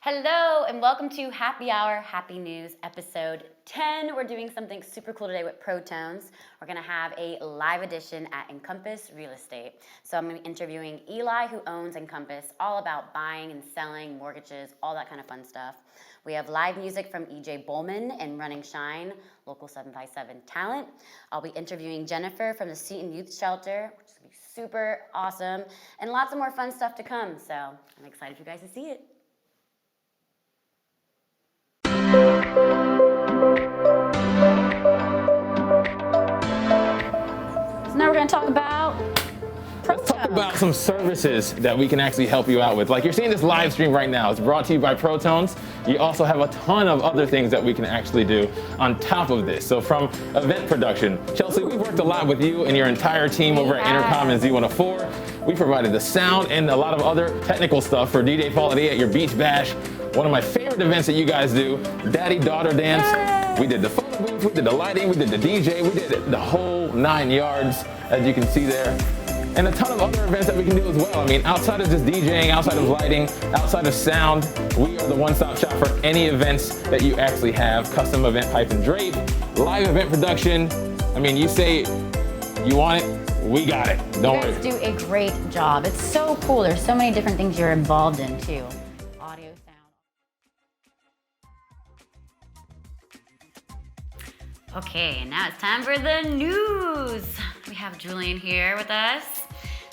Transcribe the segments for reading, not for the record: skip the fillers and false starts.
Hello and welcome to Happy Hour, Happy News, episode 10. We're doing something super cool today with ProTones. We're gonna have a live edition at Encompass Real Estate. So I'm gonna be interviewing Eli, who owns Encompass, all about buying and selling, mortgages, all that kind of fun stuff. We have live music from EJ Bowman and Running Shine, local 757 talent. I'll be interviewing Jennifer from the Seaton Youth Shelter, which is gonna be super awesome, and lots of more fun stuff to come. So I'm excited for you guys to see it. So now we're going to talk about ProTones. Let's talk about some services that we can actually help you out with. Like you're seeing this live stream right now. It's brought to you by ProTones. You also have a ton of other things that we can actually do on top of this. So from event production, Chelsea, we've worked a lot with you and your entire team over at Intercom and Z104. We provided the sound and a lot of other technical stuff for DJ Quality at your beach bash. One of my favorite events that you guys do, Daddy-Daughter Dance. Yay. We did the photo booth, we did the lighting, we did the DJ, we did the whole 9 yards, as you can see there. And a ton of other events that we can do as well. I mean, outside of just DJing, outside of lighting, outside of sound, we are the one-stop shop for any events that you actually have. Custom event pipe and drape, live event production. I mean, you say you want it, we got it. Don't worry. You guys do a great job. It's so cool. There's so many different things you're involved in too. Audio, sound. Okay, now it's time for the news. We have Julian here with us.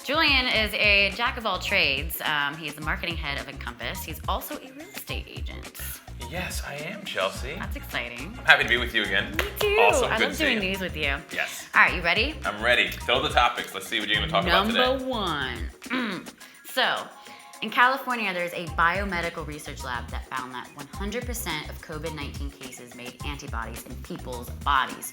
Julian is a jack of all trades. He's the marketing head of Encompass. He's also a real estate agent. Yes, I am, Chelsea. That's exciting. I'm happy to be with you again. Me too. Awesome. I Good love to see doing you. these with you. Yes. All right, you ready? I'm ready. Throw the topics. Let's see what you're going to talk about today. Number one. So, in California, there's a biomedical research lab that found that 100% of COVID-19 cases made antibodies in people's bodies,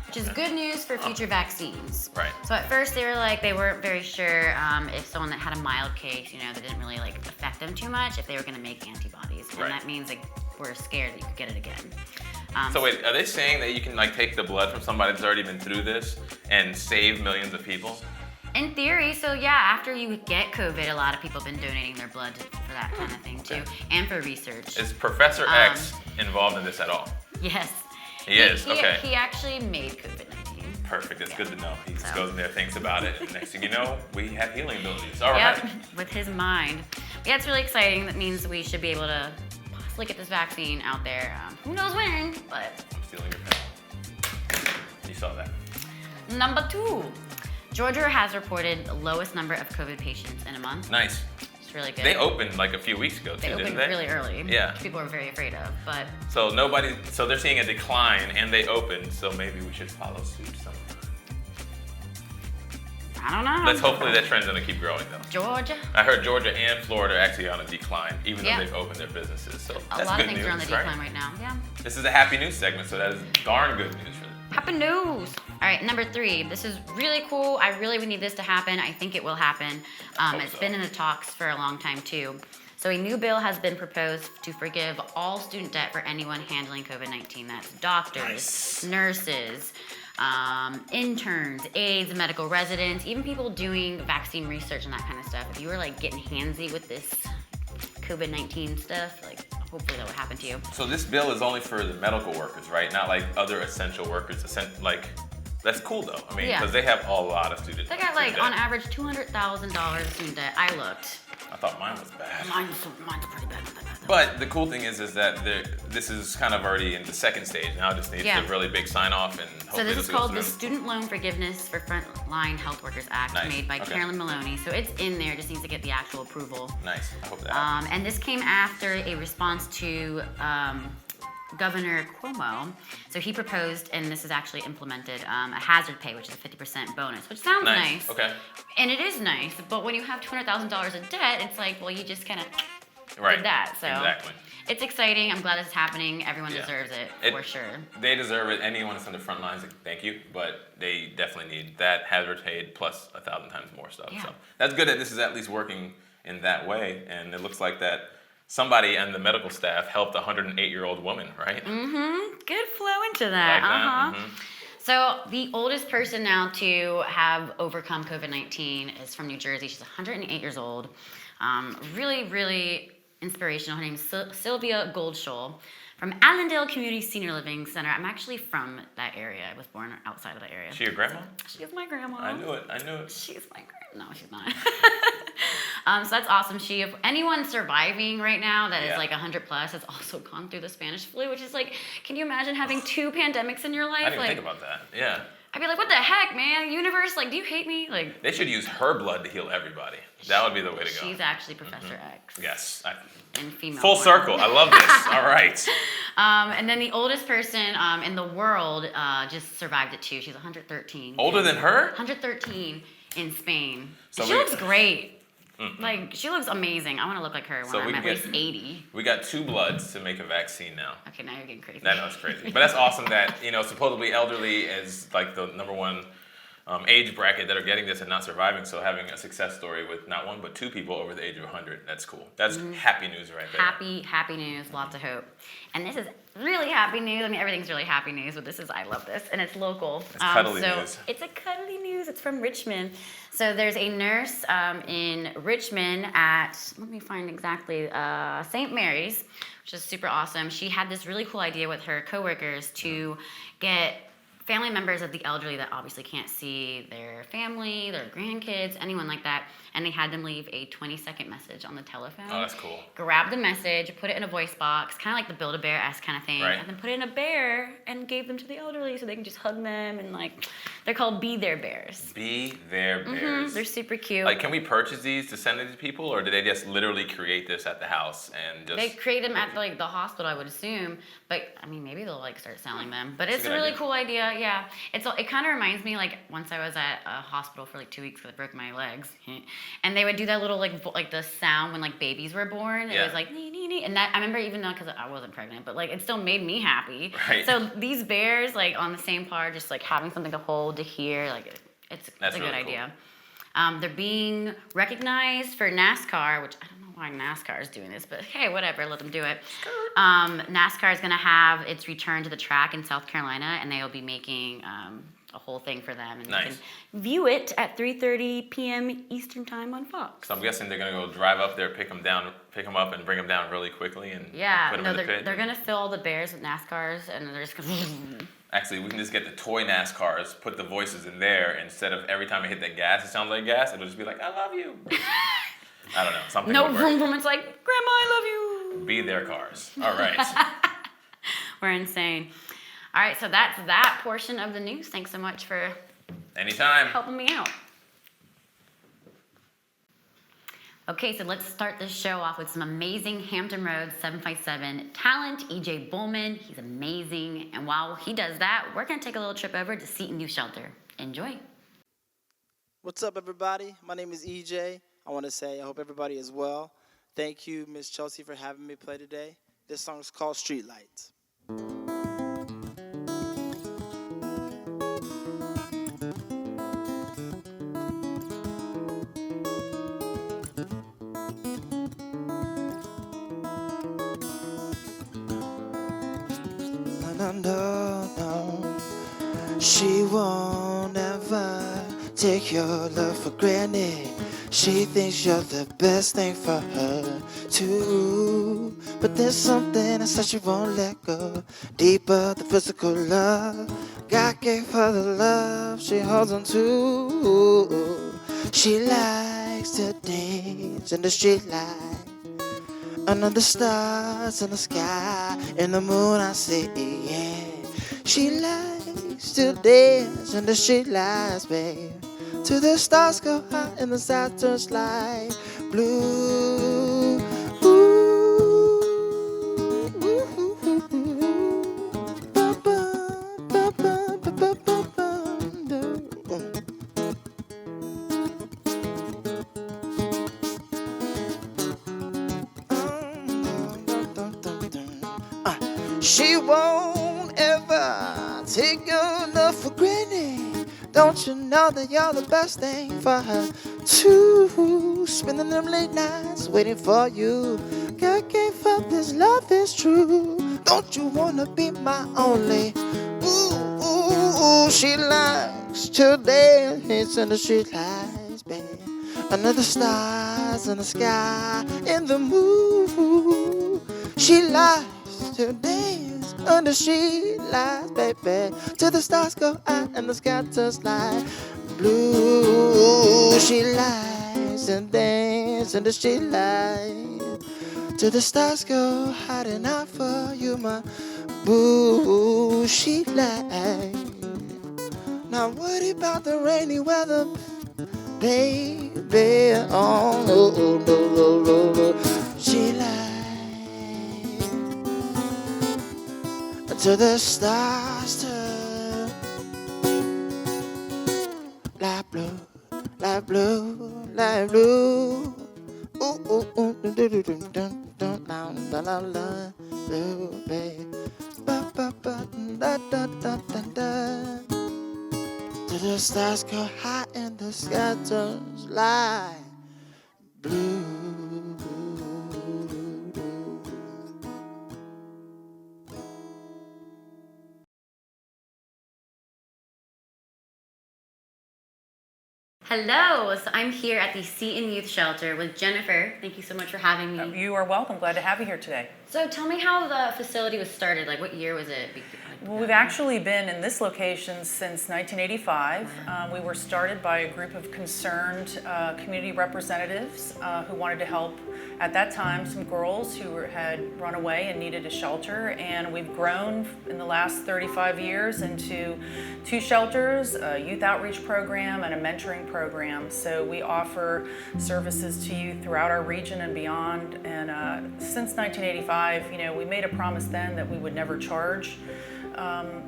which is good news for future vaccines. Right. So at first they were like, they weren't very sure if someone that had a mild case, that didn't really like affect them too much, if they were gonna make antibodies. And Right. that means like we're scared that you could get it again. So wait, are they saying that you can like take the blood from somebody that's already been through this and save millions of people? In theory, so yeah, after you get COVID, a lot of people have been donating their blood for that kind of thing too, and for research. Is Professor X involved in this at all? Yes. He is, okay. He actually made COVID-19. Perfect, that's good to know. He just So. goes in there, thinks about it, and next thing you know, we have healing abilities. All right. Yep, with his mind. Yeah, it's really exciting. That means we should be able to possibly get this vaccine out there. Who knows when, but. I'm stealing your pen. You saw that. Number two, Georgia has reported the lowest number of COVID patients in a month. Nice. It's really good. They opened like a few weeks ago too, They opened didn't they? really early. Yeah. Which people were very afraid of, but. So they're seeing a decline and they opened, so maybe we should follow suit sometime. I don't know. Hopefully that trend's gonna keep growing though. Georgia. I heard Georgia and Florida are actually on a decline, even Yeah. though they've opened their businesses. So A that's lot good of things news, are on the right? decline right now. Yeah. This is a happy news segment, so that is darn good news for them. Happy news. All right, number three. This is really cool. I really would need this to happen. I think it will happen. It's been in the talks for a long time too. So a new bill has been proposed to forgive all student debt for anyone handling COVID-19. That's doctors, Nice. nurses, interns, aides, medical residents, even people doing vaccine research and that kind of stuff. If you were like getting handsy with this COVID-19 stuff, like hopefully that would happen to you. So this bill is only for the medical workers, right? Not like other essential workers. That's cool though. I mean, Yeah. because they have a lot of students. They got like on average $200,000 student debt. I looked. I thought mine was bad. Mine's pretty bad. Not that bad though. But the cool thing is that this is kind of already in the second stage. Now it just needs Yeah. a really big sign off and So hopefully this is goes called the through. Student Loan Forgiveness for Frontline Health Workers Act, Nice. made by Okay. Carolyn Maloney. So it's in there, just needs to get the actual approval. Nice. I hope that happens. And this came after a response to Governor Cuomo. So he proposed, and this is actually implemented, a hazard pay, which is a 50% bonus, which sounds nice. Okay. And it is nice, but when you have $200,000 in debt, it's like, well, you just kind of Right. did that. So Exactly. it's exciting. I'm glad this is happening. Everyone Yeah. deserves it, for sure. They deserve it. Anyone that's on the front lines, thank you. But they definitely need that hazard paid plus 1,000 times more stuff. Yeah. So that's good that this is at least working in that way. And it looks like that somebody on the medical staff helped a 108-year-old woman, right? Mm-hmm. Good flow into that. Like that? Uh-huh. So the oldest person now to have overcome COVID-19 is from New Jersey. She's 108 years old. Really, really inspirational. Her name is Sylvia Goldsholl from Allendale Community Senior Living Center. I'm actually from that area. I was born outside of that area. She your grandma? She is my grandma. I knew it. She's my grandma. No, she's not. So that's awesome. If anyone surviving right now that is like 100 plus has also gone through the Spanish flu, which is like, can you imagine having 2 pandemics in your life? I didn't think about that. Yeah. I'd be like, what the heck, man? Universe, like, do you hate me? Like, they should use her blood to heal everybody. That would be the way to go. She's actually Professor X. Yes. In female Full form. circle. I love this. All right. And then the oldest person in the world just survived it too. She's 113. Older than her? 113 in Spain. So she looks great. Like, she looks amazing. I want to look like her when I'm at least 80. We got 2 bloods to make a vaccine now. Okay, now you're getting crazy. I know, it's crazy. But that's awesome that, supposedly elderly is like the number one age bracket that are getting this and not surviving. So having a success story with not 1 but 2 people over the age of 100, that's cool. That's happy news right there. Happy news, lots of hope. And this is really happy news. I mean, everything's really happy news, but I love this, and it's local. It's cuddly news. It's a cuddly news. It's from Richmond. So there's a nurse in Richmond at, let me find exactly, St. Mary's, which is super awesome. She had this really cool idea with her coworkers to get family members of the elderly that obviously can't see their family, their grandkids, anyone like that, and they had them leave a 20-second message on the telephone. Oh, that's cool. Grab the message, put it in a voice box, kind of like the Build-A-Bear-esque kind of thing, right. and then put it in a bear and gave them to the elderly so they can just hug them and they're called Be Their Bears. Be Their Bears. They're super cute. Like, can we purchase these to send it to people, or do they just literally create this at the house and just? They create them at the hospital, I would assume, but I mean maybe they'll start selling them. But it's a really cool idea. Yeah, it kind of reminds me once I was at a hospital for 2 weeks because I broke my legs, and they would do that little like the sound when babies were born. It was nee, nee, nee. And that I remember, even though because I wasn't pregnant, but it still made me happy. Right. So these bears on the same par, just having something to hold, to hear, it's a really good cool. idea. They're being recognized for NASCAR, which I don't know why NASCAR is doing this, but hey, whatever, let them do it. NASCAR is going to have its return to the track in South Carolina, and they will be making a whole thing for them. And nice. you can view it at 3:30 p.m. Eastern Time on Fox. So I'm guessing they're going to go drive up there, pick them up, and bring them down really quickly and put them in the pit. They're going to fill all the bears with NASCARs, and they're just going to... Actually, we can just get the toy NASCARs, put the voices in there, instead of every time I hit that gas, it sounds like gas. It'll just be like, I love you. I don't know. Something No would work. vroom vroom. It's like, Grandma, I love you. Be Their cars. All right. We're insane. All right, so that's that portion of the news. Thanks so much for Anytime. helping me out. Okay, so let's start this show off with some amazing Hampton Roads 757 talent, EJ Bowman. He's amazing. And while he does that, we're going to take a little trip over to Seaton Youth Shelter. Enjoy. What's up, everybody? My name is EJ. I want to say I hope everybody is well. Thank you, Miss Chelsea, for having me play today. This song is called Streetlights. No, she won't ever take your love for granted. She thinks you're the best thing for her too. But there's something inside she won't let go, deeper than physical love. God gave her the love she holds on to. She likes to dance in the street light, under the stars in the sky, in the moon I see, yeah. She likes to dance in the street lights, babe, till the stars go high and the sky turns light blue. She won't ever take your love for granted. Don't you know that you're the best thing for her too? Spending them late nights waiting for you. God gave her this love is true. Don't you wanna be my only? Ooh, ooh, ooh. She likes to dance in the street lights, babe, under the stars stars in the sky, in the moon. She likes to dance under street lights, baby, till the stars go out and the sky turns light blue. She likes to dance under street lights till the stars go hiding out for you, my boo. She likes. Not worried about the rainy weather, baby. Oh, no, no, no, no, no. She lies until the stars turn light blue, light blue, light blue. Ooh, ooh, ooh, dun, dun, dun, dun, dun, dun, la, la, la, blue, baby. Ba, ba, ba, da, da, da, da, da. Till the stars go high and the sky turns light blue. Hello, so I'm here at the Seaton Youth Shelter with Jennifer. Thank you so much for having me. You are welcome. Glad to have you here today. So tell me how the facility was started. Like, what year was it? Well, we've actually been in this location since 1985. We were started by a group of concerned community representatives who wanted to help, at that time, some girls who had run away and needed a shelter. And we've grown in the last 35 years into 2 shelters, a youth outreach program, and a mentoring program. So we offer services to youth throughout our region and beyond. And since 1985, we made a promise then that we would never charge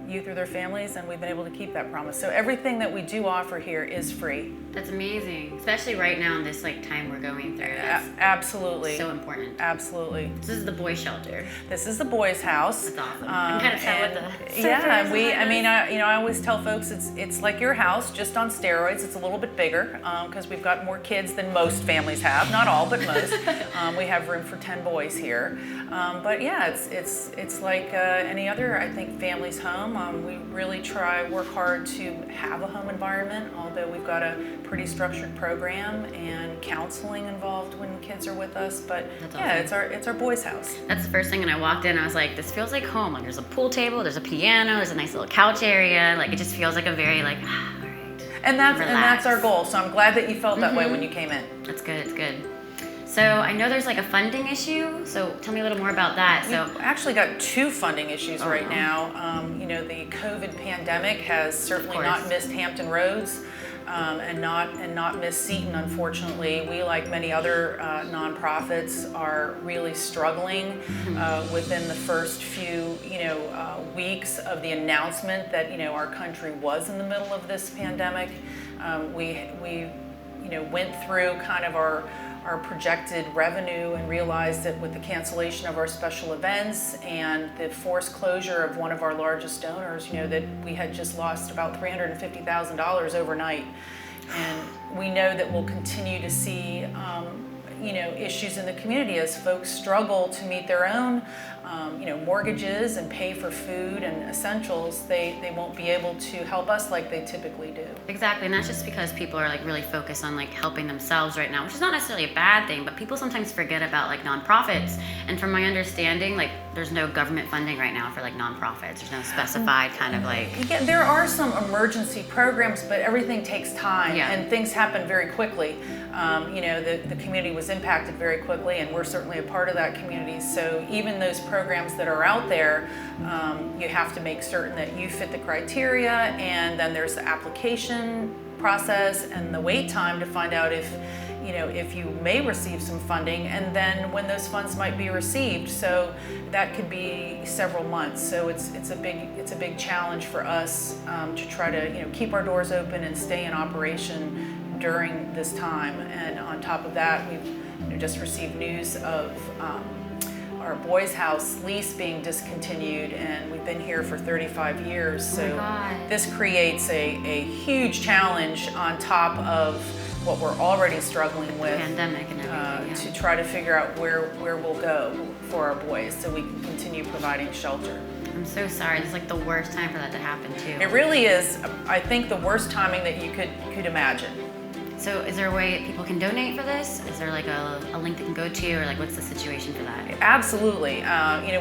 youth or their families, and we've been able to keep that promise. So everything that we do offer here is free. That's amazing, especially right now in this time we're going through. That's Absolutely. so important. Absolutely. This is the boys' shelter. This is the boys' house. That's awesome. I can kind of tell what the Yeah, I always tell folks it's like your house, just on steroids. It's a little bit bigger because we've got more kids than most families have. Not all, but most. We have room for 10 boys here. But yeah, it's like any other, I think, family's home. We really work hard to have a home environment, although we've got a pretty structured program and counseling involved when kids are with us. But That's yeah, awesome. it's our boys' house. That's the first thing when I walked in. I was like, this feels like home. Like, there's a pool table, there's a piano, there's a nice little couch area. Like, it just feels like a very all right. And that's Relax. our goal. So I'm glad that you felt that way when you came in. That's good. It's good. So I know there's like a funding issue. So tell me a little more about that. We've actually got 2 funding issues right no. now. The COVID pandemic has certainly not missed Hampton Roads and not missed Seaton, unfortunately. We, like many other nonprofits, are really struggling within the first few weeks of the announcement that our country was in the middle of this pandemic. We went through kind of our projected revenue and realized that with the cancellation of our special events and the forced closure of one of our largest donors, that we had just lost about $350,000 overnight. And we know that we'll continue to see issues in the community as folks struggle to meet their own mortgages and pay for food and essentials. They won't be able to help us like they typically do. Exactly, and that's just because people are like really focused on like helping themselves right now, which is not necessarily a bad thing, but people sometimes forget about like nonprofits. And from my understanding, like there's no government funding right now for like nonprofits. There's no specified kind of like. Yeah, there are some emergency programs, but everything takes time and things happen very quickly. The community was impacted very quickly, and we're certainly a part of that community. So even those programs that are out there, you have to make certain that you fit the criteria, and then there's the application process and the wait time to find out if you may receive some funding, and then when those funds might be received. So that could be several months. So it's a big challenge for us to try to keep our doors open and stay in operation during this time. And on top of that, we've just received news of our boys' house lease being discontinued, and we've been here for 35 years. So this creates a huge challenge on top of what we're already struggling with, pandemic and everything, to try to figure out where we'll go for our boys so we can continue providing shelter. I'm so sorry. It's like the worst time for that to happen too. It really is, I think, the worst timing that you could imagine. So is there a way that people can donate for this? Is there like a link they can go to, or like what's the situation for that? Absolutely.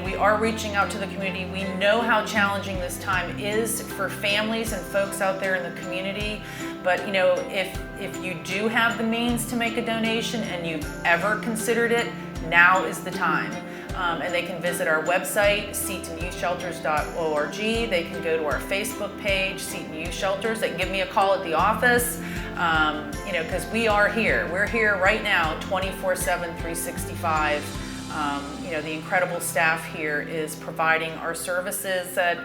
We are reaching out to the community. We know how challenging this time is for families and folks out there in the community. But if you do have the means to make a donation and you've ever considered it, now is the time. And they can visit our website, seatonyouthshelters.org. They can go to our Facebook page, Seaton Youth Shelters. They can give me a call at the office, because we are here. We're here right now, 24/7, 365. The incredible staff here is providing our services at,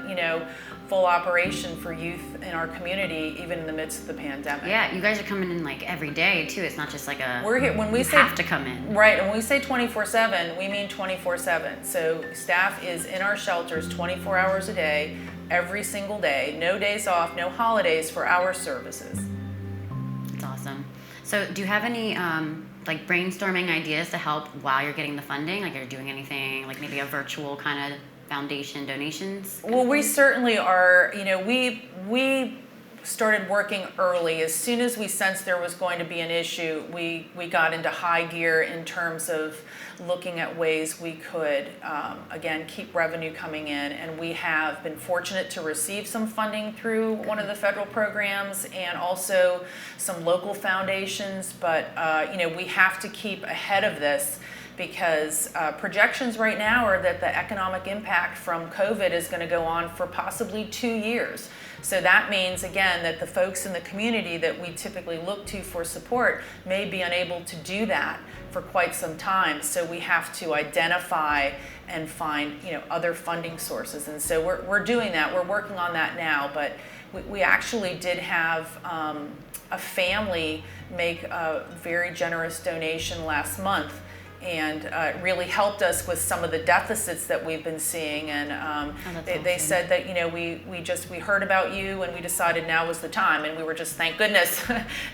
full operation for youth in our community, even in the midst of the pandemic. Yeah, you guys are coming in like every day too. It's not just like we're here when we say have to come in. Right, and when we say 24/7, we mean 24/7. So staff is in our shelters 24 hours a day, every single day, no days off, no holidays for our services. That's awesome. So do you have any like brainstorming ideas to help while you're getting the funding? Like, are you doing anything like maybe a virtual kind of foundation donations? Well, we certainly are. We started working early. As soon as we sensed there was going to be an issue, we got into high gear in terms of looking at ways we could, again, keep revenue coming in. And we have been fortunate to receive some funding through one of the federal programs and also some local foundations. But, we have to keep ahead of this, because projections right now are that the economic impact from COVID is going to go on for possibly 2 years. So that means, again, that the folks in the community that we typically look to for support may be unable to do that for quite some time. So we have to identify and find, other funding sources. And so we're doing that. We're working on that now. But we actually did have a family make a very generous donation last month, and it really helped us with some of the deficits that we've been seeing. And they said that we heard about you and we decided now was the time, and we were just, thank goodness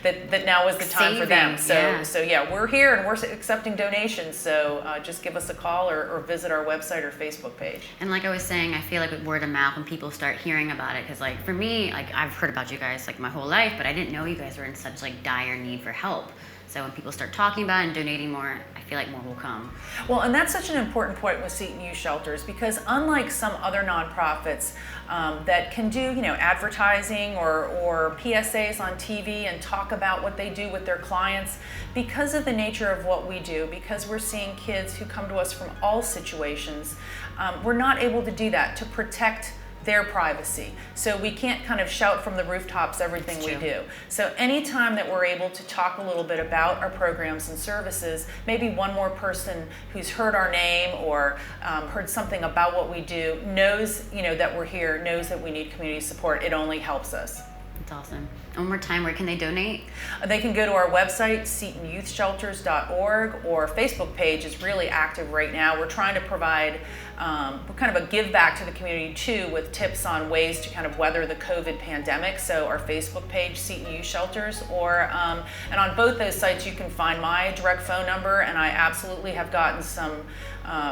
that now was the time for them. So yeah, we're here and we're accepting donations. So just give us a call or visit our website or Facebook page. And like I was saying, I feel like with word of mouth, when people start hearing about it, because like for me, like I've heard about you guys like my whole life, but I didn't know you guys were in such like dire need for help. So when people start talking about it and donating more, I feel like more will come. Well, and that's such an important point with Seaton Youth Shelters, because unlike some other nonprofits that can do, advertising or PSAs on TV and talk about what they do with their clients, because of the nature of what we do, because we're seeing kids who come to us from all situations, we're not able to do that to protect their privacy. So we can't kind of shout from the rooftops everything we do. So anytime that we're able to talk a little bit about our programs and services, maybe one more person who's heard our name or heard something about what we do knows, that we're here, knows that we need community support. It only helps us. That's awesome. One more time, where can they donate? They can go to our website, seatonyouthshelters.org, or Facebook page is really active right now. We're trying to provide kind of a give back to the community too, with tips on ways to kind of weather the COVID pandemic. So our Facebook page, Seaton Youth Shelters, and on both those sites you can find my direct phone number, and I absolutely have gotten some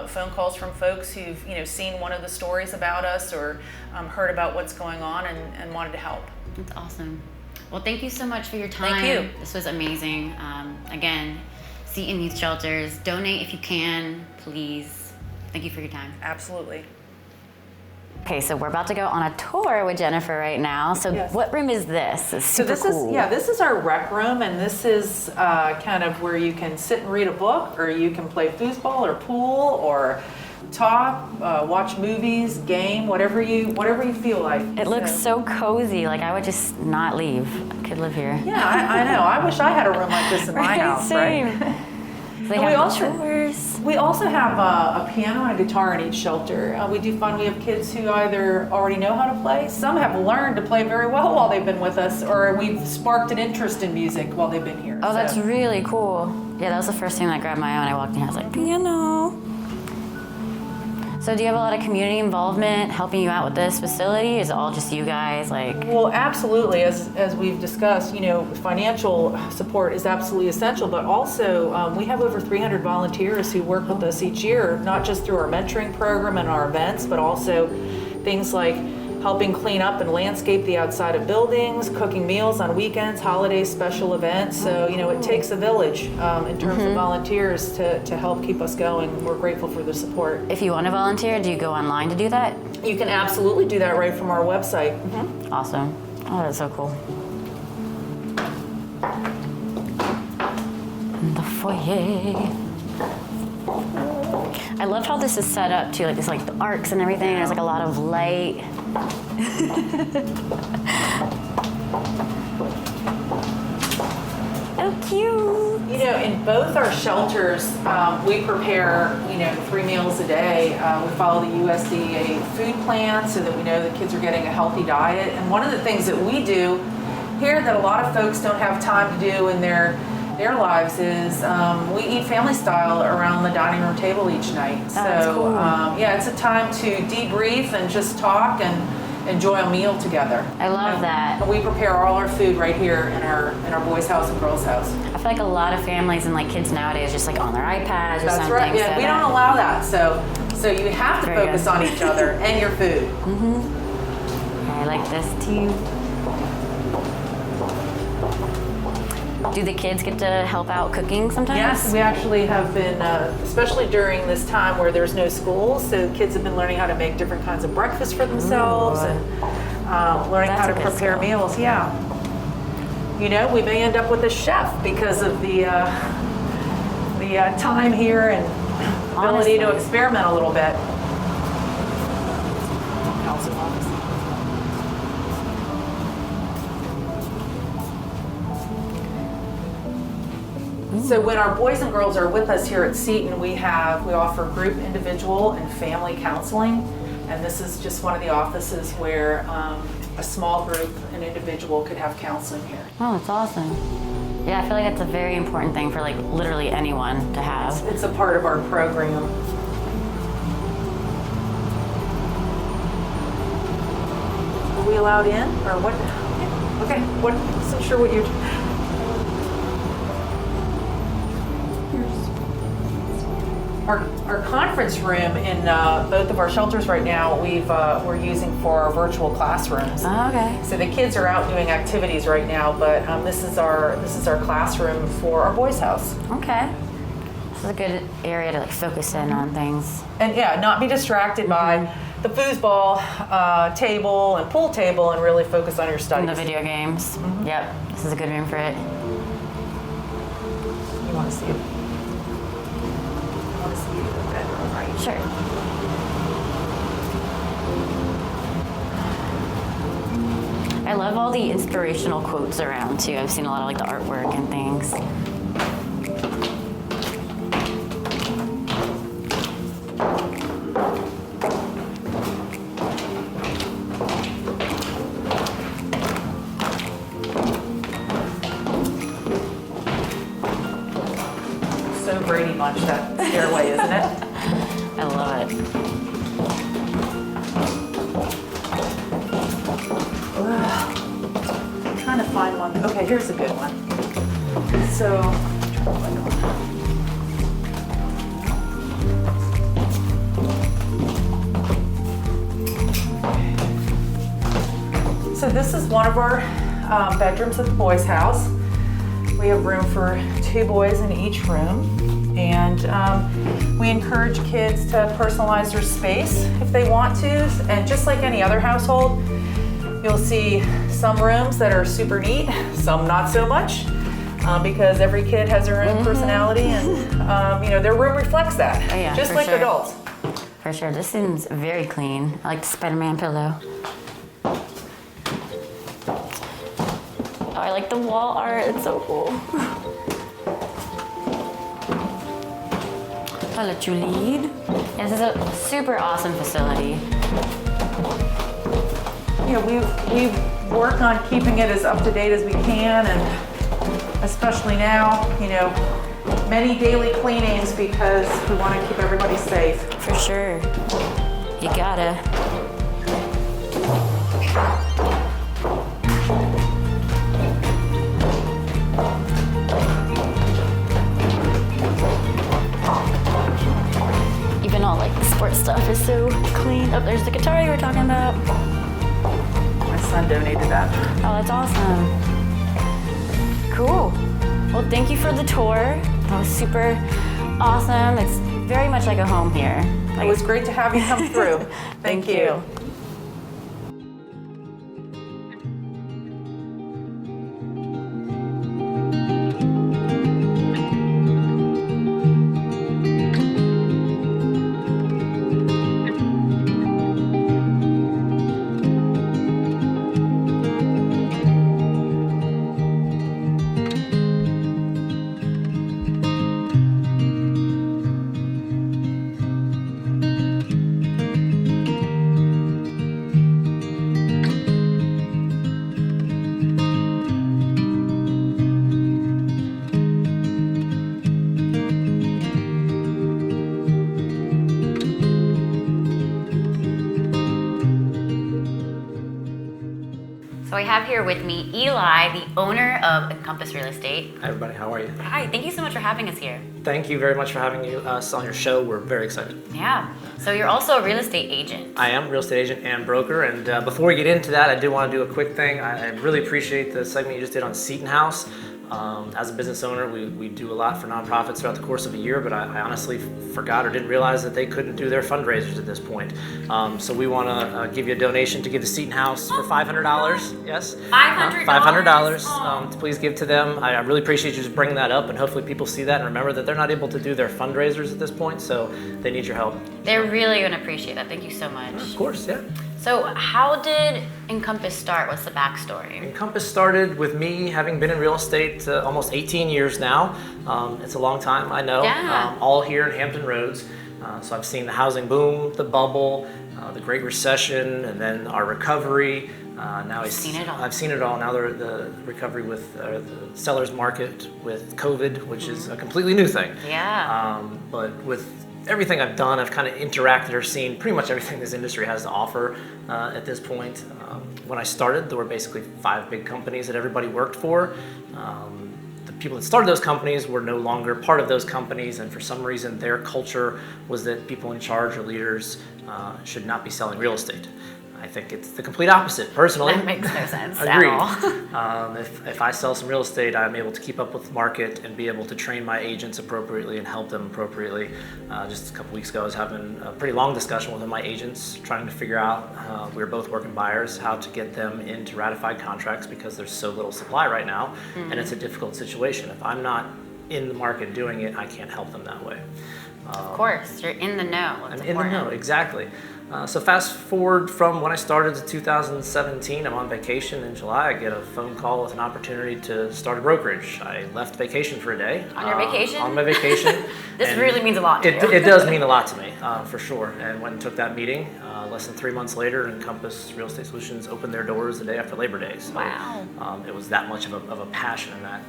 phone calls from folks who've seen one of the stories about us or heard about what's going on and wanted to help. That's awesome. Well, thank you so much for your time. Thank you. This was amazing. Again, Seaton Youth Shelters, donate if you can, please. Thank you for your time. Absolutely. Okay, so we're about to go on a tour with Jennifer right now. So Yes. What room is this? It's super cool. This is our rec room, and this is kind of where you can sit and read a book, or you can play foosball or pool or talk, watch movies, game, whatever you feel like. It looks so cozy. Like I would just not leave. I could live here. Yeah, I know. I wish I had a room like this in my house, Same. right? They And have we also have a piano and a guitar in each shelter. We do find we have kids who either already know how to play, some have learned to play very well while they've been with us, or we've sparked an interest in music while they've been here. Oh, that's really cool. Yeah, that was the first thing that grabbed my eye when I walked in. I was like, piano. So do you have a lot of community involvement helping you out with this facility? Is it all just you guys? Well, absolutely. As we've discussed, financial support is absolutely essential, but also we have over 300 volunteers who work with us each year, not just through our mentoring program and our events, but also things like helping clean up and landscape the outside of buildings, cooking meals on weekends, holidays, special events. So, it takes a village in terms of volunteers to help keep us going. We're grateful for the support. If you want to volunteer, do you go online to do that? You can absolutely do that right from our website. Awesome. Oh, that's so cool. The foyer. I love how this is set up too, like there's like the arcs and everything. There's like a lot of light. Oh, cute. In both our shelters, we prepare, 3 meals a day. We follow the USDA food plan so that we know the kids are getting a healthy diet. And one of the things that we do here that a lot of folks don't have time to do in their lives is we eat family style around the dining room table each night. That's So cool. it's a time to debrief and just talk and enjoy a meal together. I love that. We prepare all our food right here in our boys' house and girls' house. I feel like a lot of families and like kids nowadays just like on their iPads or That's something. right. Yeah, so we that- don't allow that. So you have to Very focus good. on each other and your food. I like this too. Do the kids get to help out cooking sometimes? Yes, we actually have been, especially during this time where there's no school, so kids have been learning how to make different kinds of breakfast for themselves and learning That's how a to good prepare skill. meals. Yeah. We may end up with a chef because of the time here and ability to Honestly. experiment a little bit. So when our boys and girls are with us here at Seaton, we offer group, individual, and family counseling. And this is just one of the offices where a small group, an individual could have counseling here. Oh, that's awesome. Yeah, I feel like that's a very important thing for like literally anyone to have. It's a part of our program. Are we allowed in or what? Okay, what, wasn't sure what you're. Our conference room in both of our shelters right now, we're using for our virtual classrooms. Oh, okay. So the kids are out doing activities right now, but this is our classroom for our boys' house. Okay. This is a good area to like focus in on things. And yeah, not be distracted by the foosball table and pool table, and really focus on your And studies. the video games. Yep. This is a good room for it. You want to see it? You want to see the bedroom, right? Sure. I love all the inspirational quotes around too. I've seen a lot of like the artwork and things. So Brady Bunch, that stairway, isn't it? I love it. I'm trying to find one. Okay, here's a good one. So, this is one of our bedrooms at the boys' house. We have room for 2 boys in each room, and we encourage kids to personalize their space if they want to. And just like any other household, you'll see some rooms that are super neat, some not so much, because every kid has their own personality, and their room reflects that, Oh, yeah, just for like sure. adults. For sure. This seems very clean. I like the Spider-Man pillow. Oh, I like the wall art. It's so cool. I'll let you lead. Yeah, this is a super awesome facility. We work on keeping it as up to date as we can, and especially now, many daily cleanings because we want to keep everybody safe. For sure. You gotta. Even all like the sports stuff is so clean. Oh, there's the guitar you were talking about. son donated that. Oh, that's awesome. Cool. Well, thank you for the tour. That was super awesome. It's very much like a home here. It was great to have you come through. Thank you. So I have here with me Eli, the owner of Encompass Real Estate. Hi everybody, how are you? Hi, thank you so much for having us here. Thank you very much for having us on your show. We're very excited. Yeah, so you're also a real estate agent. I am a real estate agent and broker, and before we get into that, I do want to do a quick thing. I really appreciate the segment you just did on Seaton House. As a business owner, we do a lot for nonprofits throughout the course of a year, but I honestly forgot or didn't realize that they couldn't do their fundraisers at this point. So we want to give you a donation to give the Seaton House for $500. Yes? $500? $500 to please give to them. I really appreciate you just bringing that up, and hopefully people see that and remember that they're not able to do their fundraisers at this point, so they need your help. They're really going to appreciate that. Thank you so much. Of course, yeah. So how did Encompass start? What's the backstory? Encompass started with me having been in real estate almost 18 years now. It's a long time, I know. Yeah. All here in Hampton Roads. So I've seen the housing boom, the bubble, the Great Recession, and then our recovery. Now I've seen it all. I've seen it all. Now the recovery with the seller's market with COVID, which is a completely new thing. Yeah. But with everything I've done, I've kind of interacted or seen pretty much everything this industry has to offer at this point. When I started, there were basically 5 big companies that everybody worked for. The people that started those companies were no longer part of those companies, and for some reason their culture was that people in charge or leaders should not be selling real estate. I think it's the complete opposite, personally. That makes no sense Agreed. at all. If I sell some real estate, I'm able to keep up with the market and be able to train my agents appropriately and help them appropriately. Just a couple weeks ago, I was having a pretty long discussion with one of my agents, trying to figure out, we were both working buyers, how to get them into ratified contracts because there's so little supply right now, and it's a difficult situation. If I'm not in the market doing it, I can't help them that way. Of course, you're in the know. I'm in the know, exactly. So fast forward from when I started to 2017, I'm on vacation in July. I get a phone call with an opportunity to start a brokerage. I left vacation for a day. On your vacation? On my vacation. This really means a lot to you. It does mean a lot to me, for sure. And went and took that meeting. Less than 3 months later, Encompass Real Estate Solutions opened their doors the day after Labor Day. So, wow. It was that much of a passion in that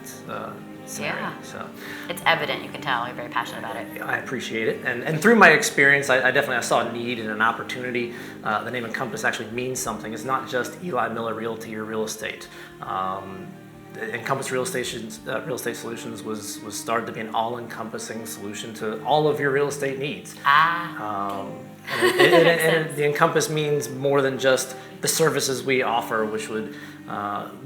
scenario. Yeah. So it's evident, you can tell you're very passionate about it. I appreciate it, and through my experience, I definitely saw a need and an opportunity. The name Encompass actually means something. It's not just Eli Miller Realty or real estate. Encompass Real Estate Solutions was started to be an all-encompassing solution to all of your real estate needs. And the Encompass means more than just the services we offer, which would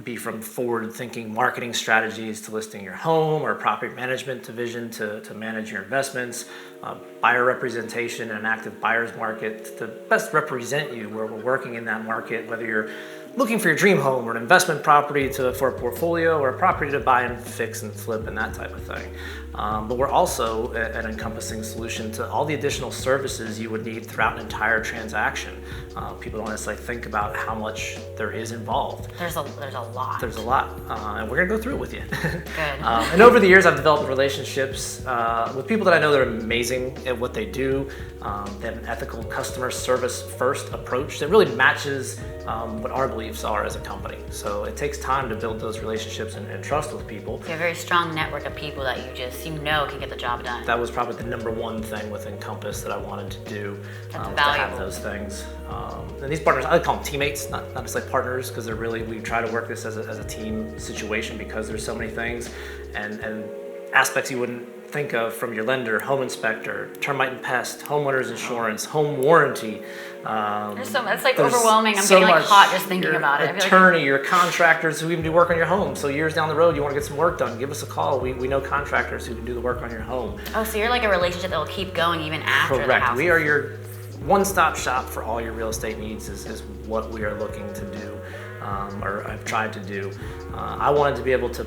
be from forward-thinking marketing strategies to listing your home, or property management division to manage your investments, buyer representation and an active buyer's market to best represent you where we're working in that market, whether you're looking for your dream home or an investment property for a portfolio or a property to buy and fix and flip and that type of thing. But we're also an encompassing solution to all the additional services you would need throughout an entire transaction. People don't necessarily think about how much there is involved. There's a lot. There's a lot, and we're gonna go through it with you. Good. And over the years, I've developed relationships with people that I know that are amazing at what they do. They have an ethical customer service first approach that really matches what our beliefs are as a company. So it takes time to build those relationships and trust with people. You have a very strong network of people that you know can get the job done. That was probably the number one thing with Encompass that I wanted to do, That's to valuable. have those things. And these partners, I call them teammates, not necessarily partners, because we try to work this as a team situation because there's so many things and aspects you wouldn't think of from your lender: home inspector, termite and pest, homeowners insurance, home warranty. There's so much. It's like There's overwhelming. I'm so getting like much. hot just thinking Your about it. I feel like- attorney, your contractors who even do work on your home. So years down the road, you want to get some work done, give us a call. We know contractors who can do the work on your home. Oh, so you're like a relationship that will keep going even after the Correct. house. We are your one-stop shop for all your real estate needs is what we are looking to do, or I've tried to do. I wanted to be able to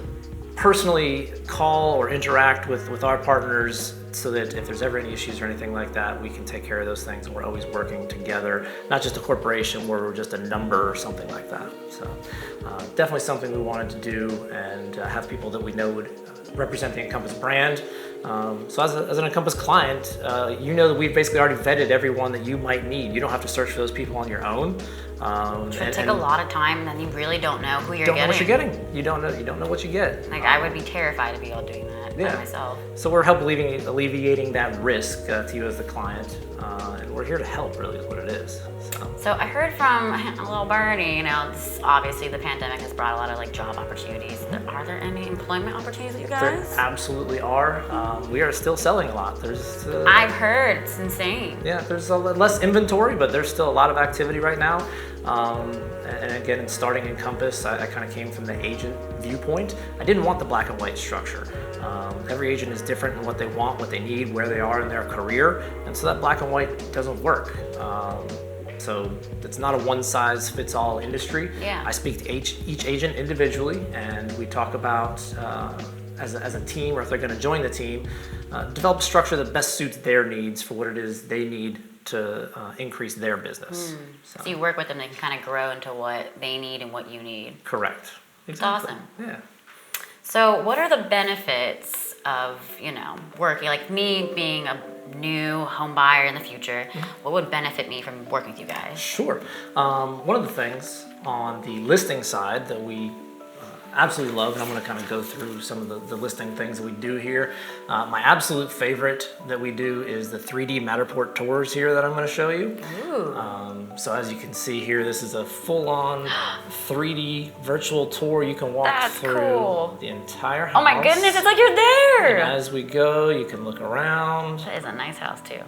personally call or interact with our partners so that if there's ever any issues or anything like that, we can take care of those things, and we're always working together, not just a corporation where we're just a number or something like that. So definitely something we wanted to do, and have people that we know would represent the Encompass brand. So as an Encompass client, you know that we've basically already vetted everyone that you might need. You don't have to search for those people on your own. It would take a lot of time, and then you really don't know who you're Don't getting. know what you're getting. You don't know what you get. Like, I would be terrified to be all doing that by myself. So we're helping alleviating that risk to you as the client, and we're here to help. Really, is what it is. So I heard from a little Bernie, you know, obviously the pandemic has brought a lot of like job opportunities. Are there any employment opportunities with you There guys? absolutely are. We are still selling a lot. There's I've heard, it's insane. Yeah, there's a less inventory, but there's still a lot of activity right now. And again, starting Encompass, I kind of came from the agent viewpoint. I didn't want the black and white structure. Every agent is different in what they want, what they need, where they are in their career, and so that black and white doesn't work. So it's not a one-size-fits-all industry. Yeah. I speak to each agent individually, and we talk about as a team, or if they're going to join the team, develop a structure that best suits their needs for what it is they need to increase their business. So you work with them, they can kind of grow into what they need and what you need. Correct. It's Exactly. awesome. Yeah. So what are the benefits of, you know, working, like me being a new home buyer in the future, what would benefit me from working with you guys? Sure. One of the things on the listing side that we absolutely love, and I'm going to kind of go through some of the listing things that we do here. My absolute favorite that we do is the 3D Matterport tours here that I'm going to show you. Ooh. So as you can see here, this is a full-on 3D virtual tour. You can walk That's through cool. the entire house. Oh my goodness, it's like you're there! And as we go, you can look around. That is a nice house too.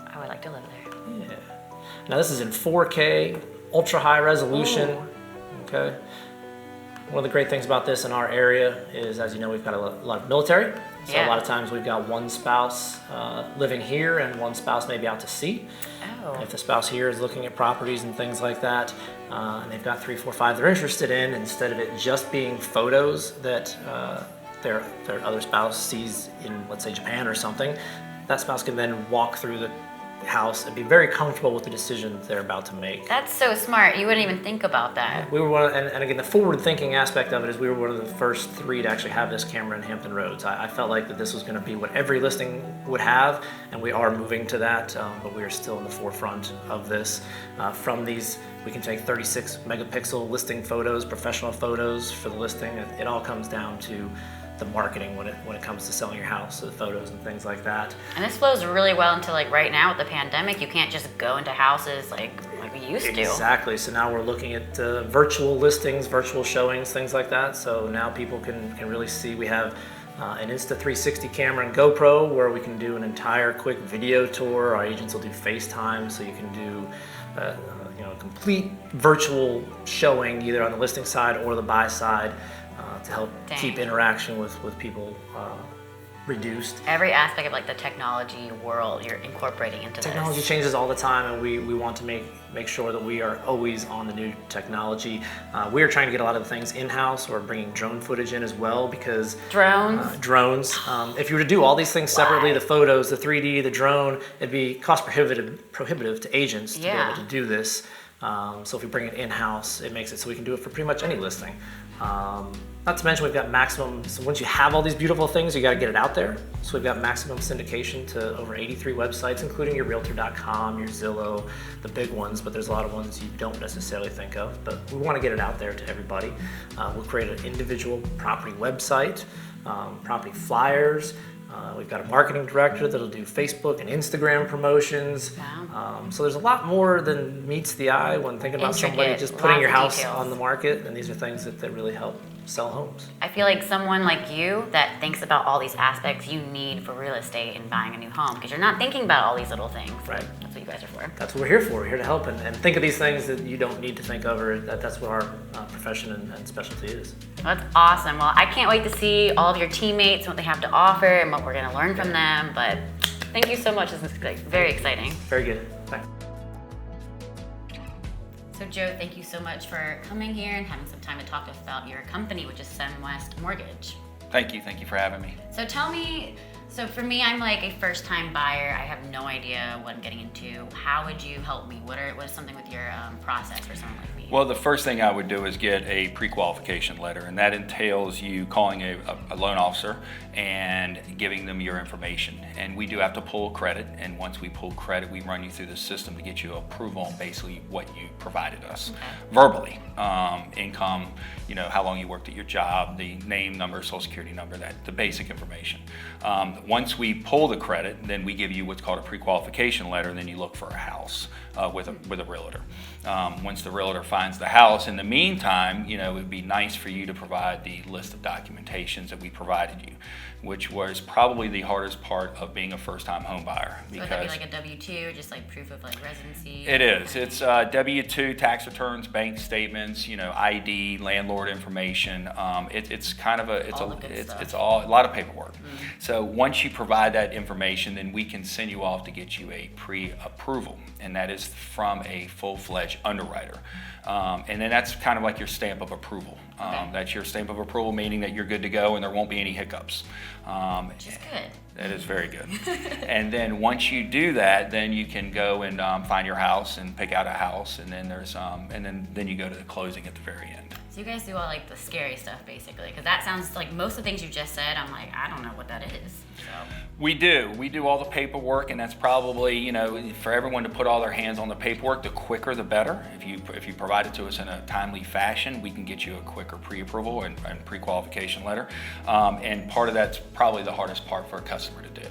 I would like to live there. Yeah. Now this is in 4K, ultra high resolution. Ooh. Okay. One of the great things about this in our area is, as you know, we've got a lot of military. So Yeah. a lot of times we've got one spouse living here and one spouse maybe out to sea. Oh. If the spouse here is looking at properties and things like that, and they've got 3, 4, 5 they're interested in, instead of it just being photos that their other spouse sees in, let's say, Japan or something, that spouse can then walk through the house and be very comfortable with the decision they're about to make. That's so smart. You wouldn't even think about that. We were one of, and again, the forward-thinking aspect of it is we were one of the first 3 to actually have this camera in Hampton Roads. I felt like that this was going to be what every listing would have, and we are moving to that, but we are still in the forefront of this. From these, we can take 36 megapixel listing photos, professional photos for the listing. It all comes down to the marketing when it comes to selling your house, so the photos and things like that. And this flows really well into like right now with the pandemic. You can't just go into houses like we used to. Exactly. So now we're looking at virtual listings, virtual showings, things like that. So now people can really see. We have an Insta360 camera and GoPro where we can do an entire quick video tour. Our agents will do FaceTime, so you can do a complete virtual showing either on the listing side or the buy side. To help keep interaction with people reduced. Every aspect of like the technology world you're incorporating into Technology this. changes all the time, and we want to make sure that we are always on the new technology. We are trying to get a lot of the things in-house. We're bringing drone footage in as well because Drones? Drones. If you were to do all these things separately, the photos, the 3D, the drone, it'd be cost prohibitive to agents to be able to do this. So if we bring it in-house, it makes it so we can do it for pretty much any listing. Not to mention we've got maximum, so once you have all these beautiful things, you got to get it out there. So we've got maximum syndication to over 83 websites, including your Realtor.com, your Zillow, the big ones, but there's a lot of ones you don't necessarily think of. But we want to get it out there to everybody. We'll create an individual property website, property flyers. We've got a marketing director that'll do Facebook and Instagram promotions. Wow. So there's a lot more than meets the eye when thinking about somebody Intricate, just putting your lots of house details. on the market, and these are things that really help. sell homes. I feel like someone like you that thinks about all these aspects you need for real estate and buying a new home, because you're not thinking about all these little things. Right. That's what you guys are for. That's what we're here for. We're here to help and think of these things that you don't need to think of, or that's what our profession and specialty is. That's awesome. Well, I can't wait to see all of your teammates and what they have to offer and what we're going to learn from them. But thank you so much. This is like very exciting. Very good. Thanks. So Joe, thank you so much for coming here and having some time to talk to us about your company, which is SunWest Mortgage. Thank you for having me. So tell me, so for me, I'm like a first-time buyer. I have no idea what I'm getting into. How would you help me? What is something with your process for someone like me? Well, the first thing I would do is get a pre-qualification letter, and that entails you calling a loan officer and giving them your information. And we do have to pull credit, and once we pull credit, we run you through the system to get you approval on basically what you provided us. Okay. Verbally, income, how long you worked at your job, the name, number, social security number, the basic information. Once we pull the credit, then we give you what's called a pre-qualification letter, and then you look for a house with a realtor. Once the realtor finds the house, in the meantime, it would be nice for you to provide the list of documentations that we provided you, which was probably the hardest part of being a first-time home buyer. So would that be like a W-2 or just like proof of like residency? It is. It's W-2, tax returns, bank statements, ID, landlord information. It's kind of a a lot of paperwork. So once you provide that information, then we can send you off to get you a pre-approval, and that is from a full-fledged underwriter. And then that's kind of like your stamp of approval. That's your stamp of approval, meaning that you're good to go and there won't be any hiccups. Which is good. That is very good. And then once you do that, then you can go and find your house and pick out a house, and then there's then you go to the closing at the very end. So you guys do all like the scary stuff basically, because that sounds like most of the things you just said. I'm like, I don't know what that is. So we do all the paperwork, and that's probably for everyone to put all their hands on the paperwork. The quicker, the better. If you provide it to us in a timely fashion, we can get you a quicker pre-approval and pre-qualification letter. And part of that's probably the hardest part for a customer to do.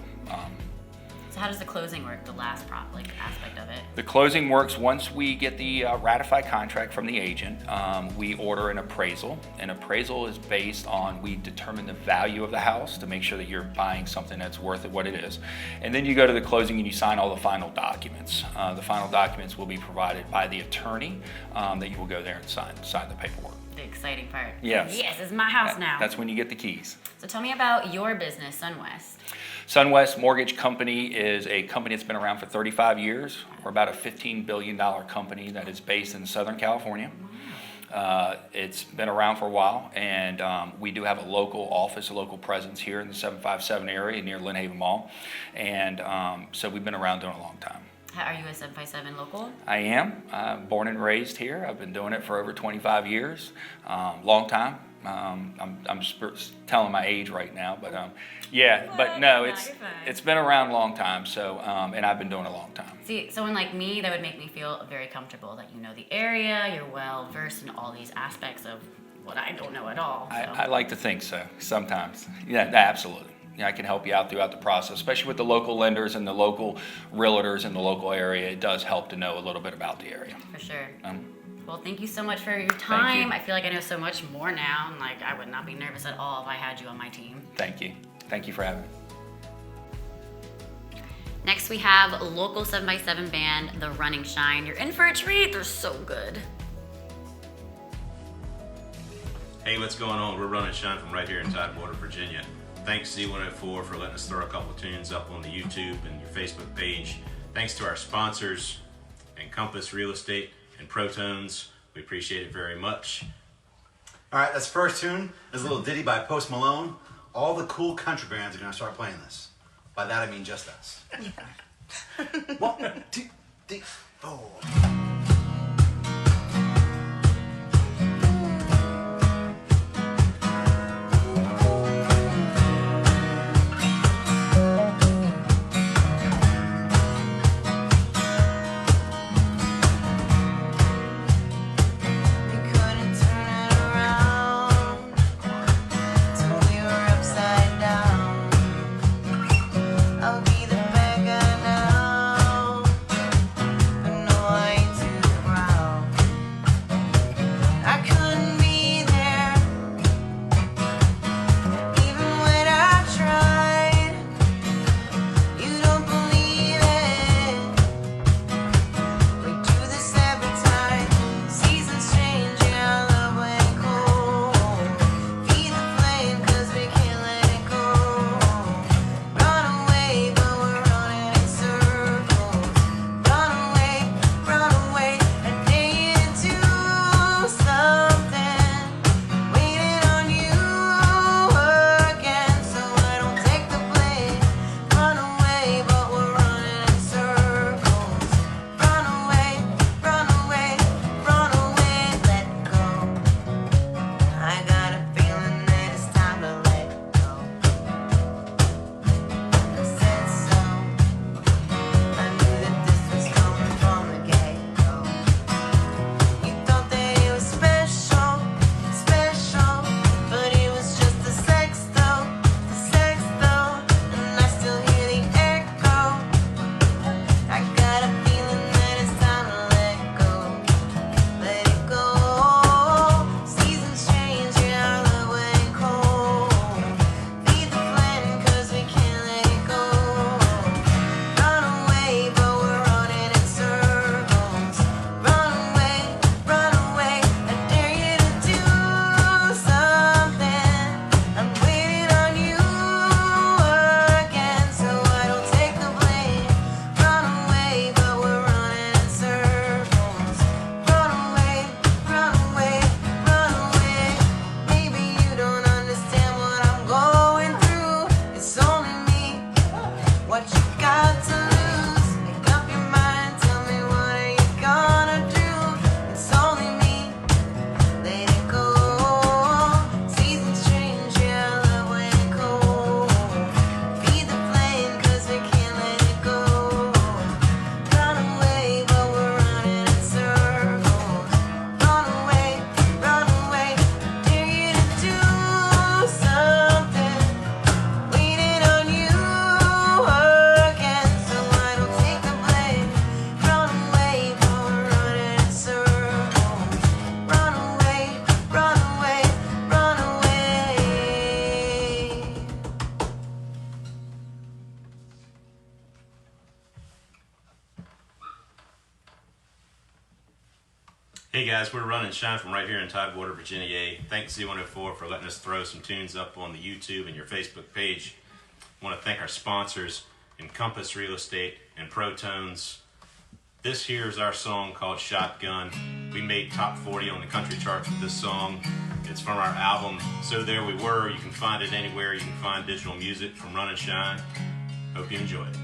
So how does the closing work? The last aspect of it. The closing works once we get the ratified contract from the agent. We order an appraisal. An appraisal is based on, we determine the value of the house to make sure that you're buying something that's worth it what it is. And then you go to the closing and you sign all the final documents. The final documents will be provided by the attorney that you will go there and sign the paperwork. The exciting part. Yes. Yes, it's my house now. That's when you get the keys. So tell me about your business, SunWest. SunWest Mortgage Company is a company that's been around for 35 years. We're about a $15 billion company that is based in Southern California. It's been around for a while, and we do have a local office, a local presence here in the 757 area near Lynn Haven Mall. And so we've been around doing it a long time. Are you a 757 local? I am. Born and raised here. I've been doing it for over 25 years. Long time. I'm telling my age right now, but no, it's been around a long time. So and I've been doing it a long time. See, someone like me, that would make me feel very comfortable that you know the area, you're well versed in all these aspects of what I don't know at all. So. I like to think so. Sometimes, yeah, absolutely. I can help you out throughout the process, especially with the local lenders and the local realtors in the local area. It does help to know a little bit about the area. For sure. Well, thank you so much for your time. Thank you. I feel like I know so much more now, and like I would not be nervous at all if I had you on my team. Thank you. Thank you for having me. Next, we have local 7x7 band, The Running Shine. You're in for a treat. They're so good. Hey, what's going on? We're Running Shine from right here in Tidewater, Virginia. Thanks Z104 for letting us throw a couple of tunes up on the YouTube and your Facebook page. Thanks to our sponsors, Encompass Real Estate and ProTones. We appreciate it very much. All right, that's the first tune. It's a little ditty by Post Malone. All the cool country bands are going to start playing this. By that I mean just us. 1, 2, 3, 4. I'll be the bad guy now, but no, I Hey guys, we're running Shine from right here in Tidewater, Virginia. Thanks Z104 for letting us throw some tunes up on the YouTube and your Facebook page. I want to thank our sponsors, Encompass Real Estate and ProTones. This here is our song called Shotgun. We made top 40 on the country charts with this song. It's from our album, So There We Were. You can find it anywhere. You can find digital music from Run and Shine. Hope you enjoy it.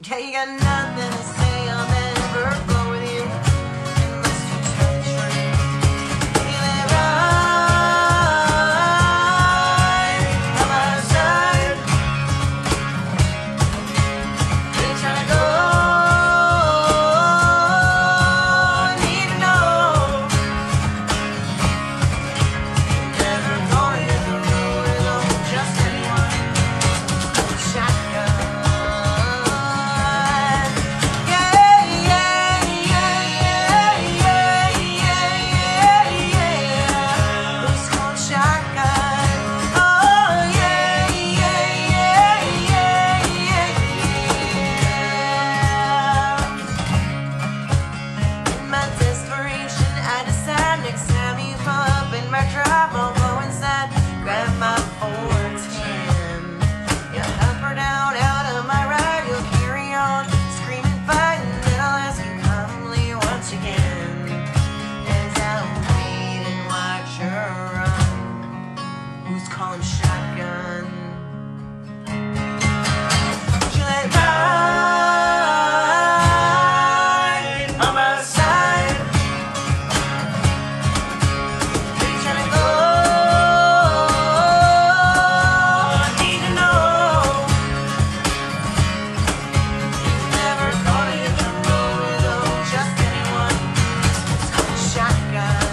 Yeah, you got nothing to say, I'll never go with you unless you tell the truth. You live right by my side. You trying to go? I need to know. You're never gonna hit the road alone, just anyone. Shotgun. Calling shotgun. Would you let it ride by my side? Where you trying to go? I need to know. You're never gonna hit the road alone, just anyone. It's called shotgun.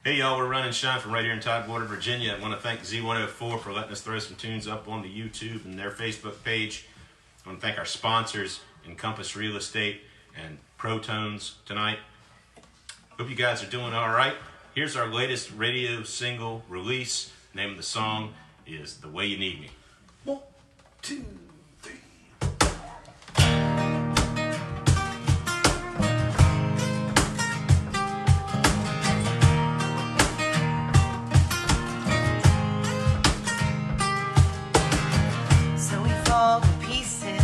Hey y'all, we're running Shine from right here in Tidewater, Virginia. I want to thank Z104 for letting us throw some tunes up on the YouTube and their Facebook page. I want to thank our sponsors, Encompass Real Estate and ProTones tonight. Hope you guys are doing all right. Here's our latest radio single release. The name of the song is The Way You Need Me. 1, 2, 3. So we fall to pieces.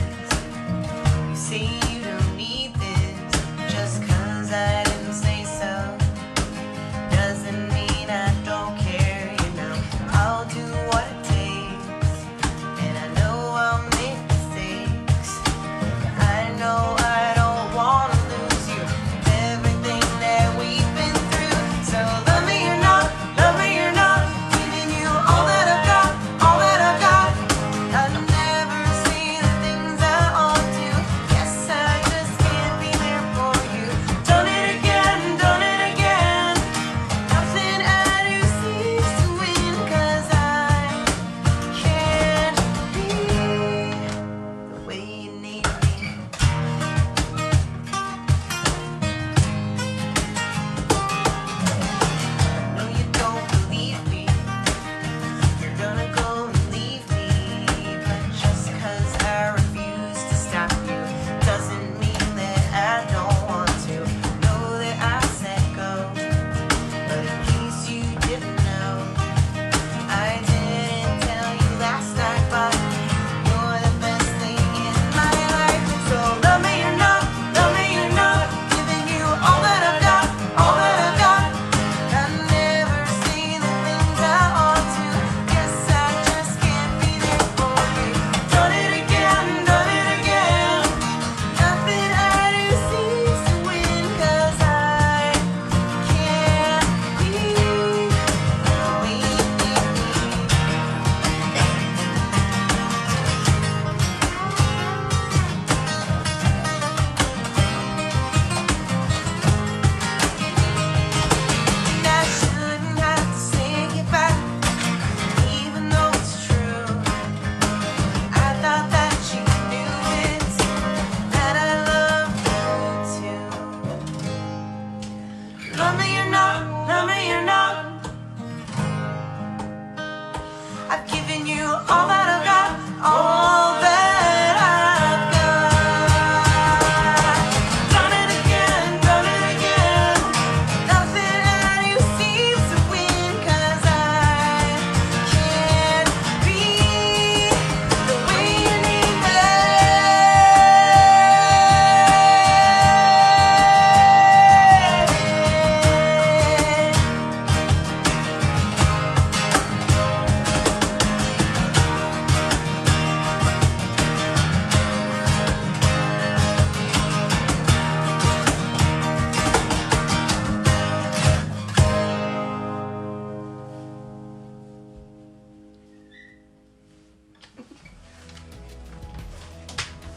You say you don't need this just 'cause I didn't say so. Doesn't mean I don't care, you know. I'll do what it takes, and I know I'll make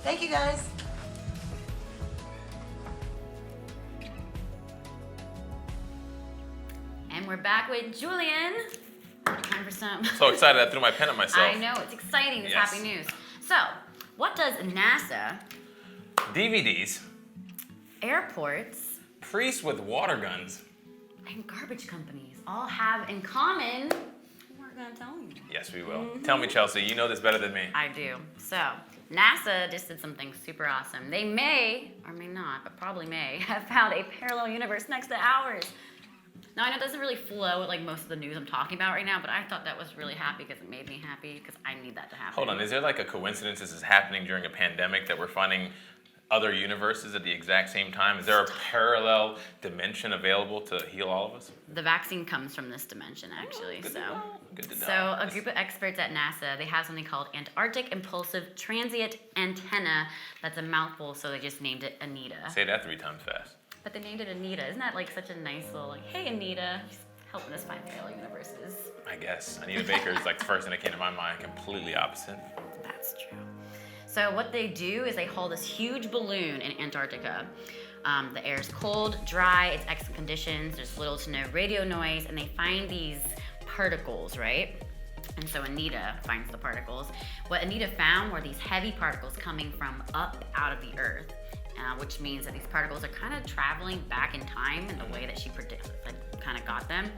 Thank you, guys. And we're back with Julian. Time for some. So excited I threw my pen at myself. I know, it's exciting, it's Yes. happy news. So, what does NASA, DVDs, airports, priests with water guns. and garbage companies all have in common? We're gonna tell you. Yes, we will. Tell me, Chelsea, you know this better than me. I do. So, NASA just did something super awesome. They may, or may not, but probably may, have found a parallel universe next to ours. Now, I know it doesn't really flow with like most of the news I'm talking about right now, but I thought that was really happy because it made me happy because I need that to happen. Hold on, is there like a coincidence this is happening during a pandemic that we're finding other universes at the exact same time? Is there a parallel dimension available to heal all of us? The vaccine comes from this dimension, actually. Good to So, know. Good to know. so a group of experts at NASA, they have something called Antarctic Impulsive Transient Antenna. That's a mouthful, so they just named it Anita. Say that 3 times fast. But they named it Anita. Isn't that like such a nice little like, hey Anita, just helping us find parallel universes? I guess. Anita Baker is like the first thing that came to my mind, completely opposite. That's true. So what they do is they haul this huge balloon in Antarctica. The air is cold, dry, it's excellent conditions, there's little to no radio noise, and they find these particles, right? And so Anita finds the particles. What Anita found were these heavy particles coming from up out of the earth, which means that these particles are kind of traveling back in time in the way that she predicted, like kind of got them.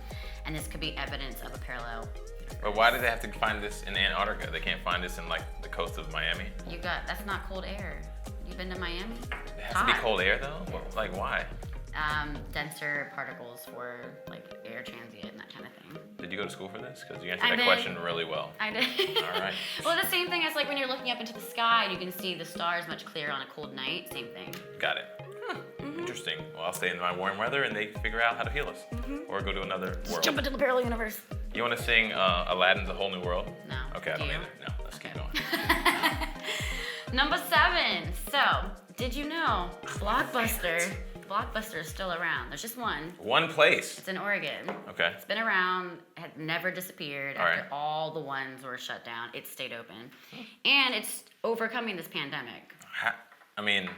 And this could be evidence of a parallel. But why do they have to find this in Antarctica? They can't find this in like the coast of Miami? That's not cold air. You've been to Miami? It has to be cold air though? Well, like why? Denser particles for like air transient and that kind of thing. Did you go to school for this? Because you answered I that did. question really well. I did. All right. Well, the same thing as like when you're looking up into the sky and you can see the stars much clearer on a cold night. Same thing. Got it. Interesting. Well, I'll stay in my warm weather and they figure out how to heal us. Or go to another world. Jump into the parallel universe. You want to sing Aladdin's A Whole New World? No. Okay, I Do don't you? either. No, let's keep going. Number 7. So, did you know Blockbuster is still around? There's just one. One place. It's in Oregon. Okay. It's been around, had never disappeared All after right. all the ones were shut down. It stayed open. And it's overcoming this pandemic. I mean,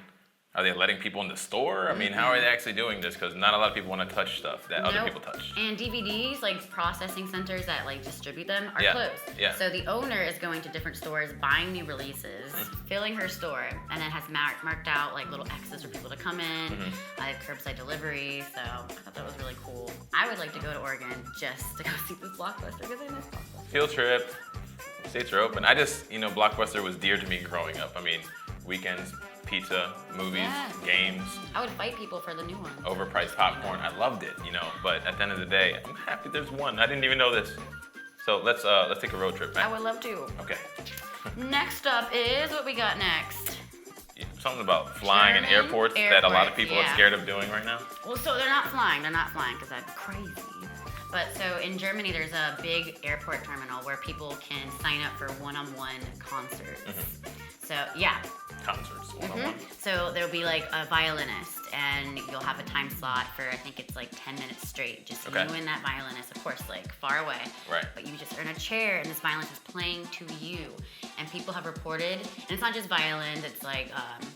are they letting people in the store? I mean, how are they actually doing this? Because not a lot of people want to touch stuff that other Nope. people touch. And DVDs, like processing centers that like distribute them, are Yeah, closed. yeah. So the owner is going to different stores, buying new releases, filling her store, and then has marked out like little X's for people to come in. I have curbside delivery, so I thought that was really cool. I would like to go to Oregon just to go see this Blockbuster because I miss Blockbuster. Field trip. States are open. I just, Blockbuster was dear to me growing up. I mean, weekends, pizza, movies, Yeah. games, I would fight people for the new ones. overpriced popcorn. I loved it, But at the end of the day, I'm happy there's one. I didn't even know this. So let's take a road trip, I man. would love to. Okay. Next up is what we got next. Something about flying in German airports that a lot of airports, people yeah. are scared of doing right now. Well, so they're not flying because that's crazy. But so in Germany, there's a big airport terminal where people can sign up for one-on-one concerts. So yeah. Concerts, one-on-one. So there'll be like a violinist, and you'll have a time slot for I think it's like 10 minutes straight, just Okay. you and that violinist, of course, like far away. Right. But you just are in a chair, and this violinist is playing to you. And people have reported, and it's not just violins, it's like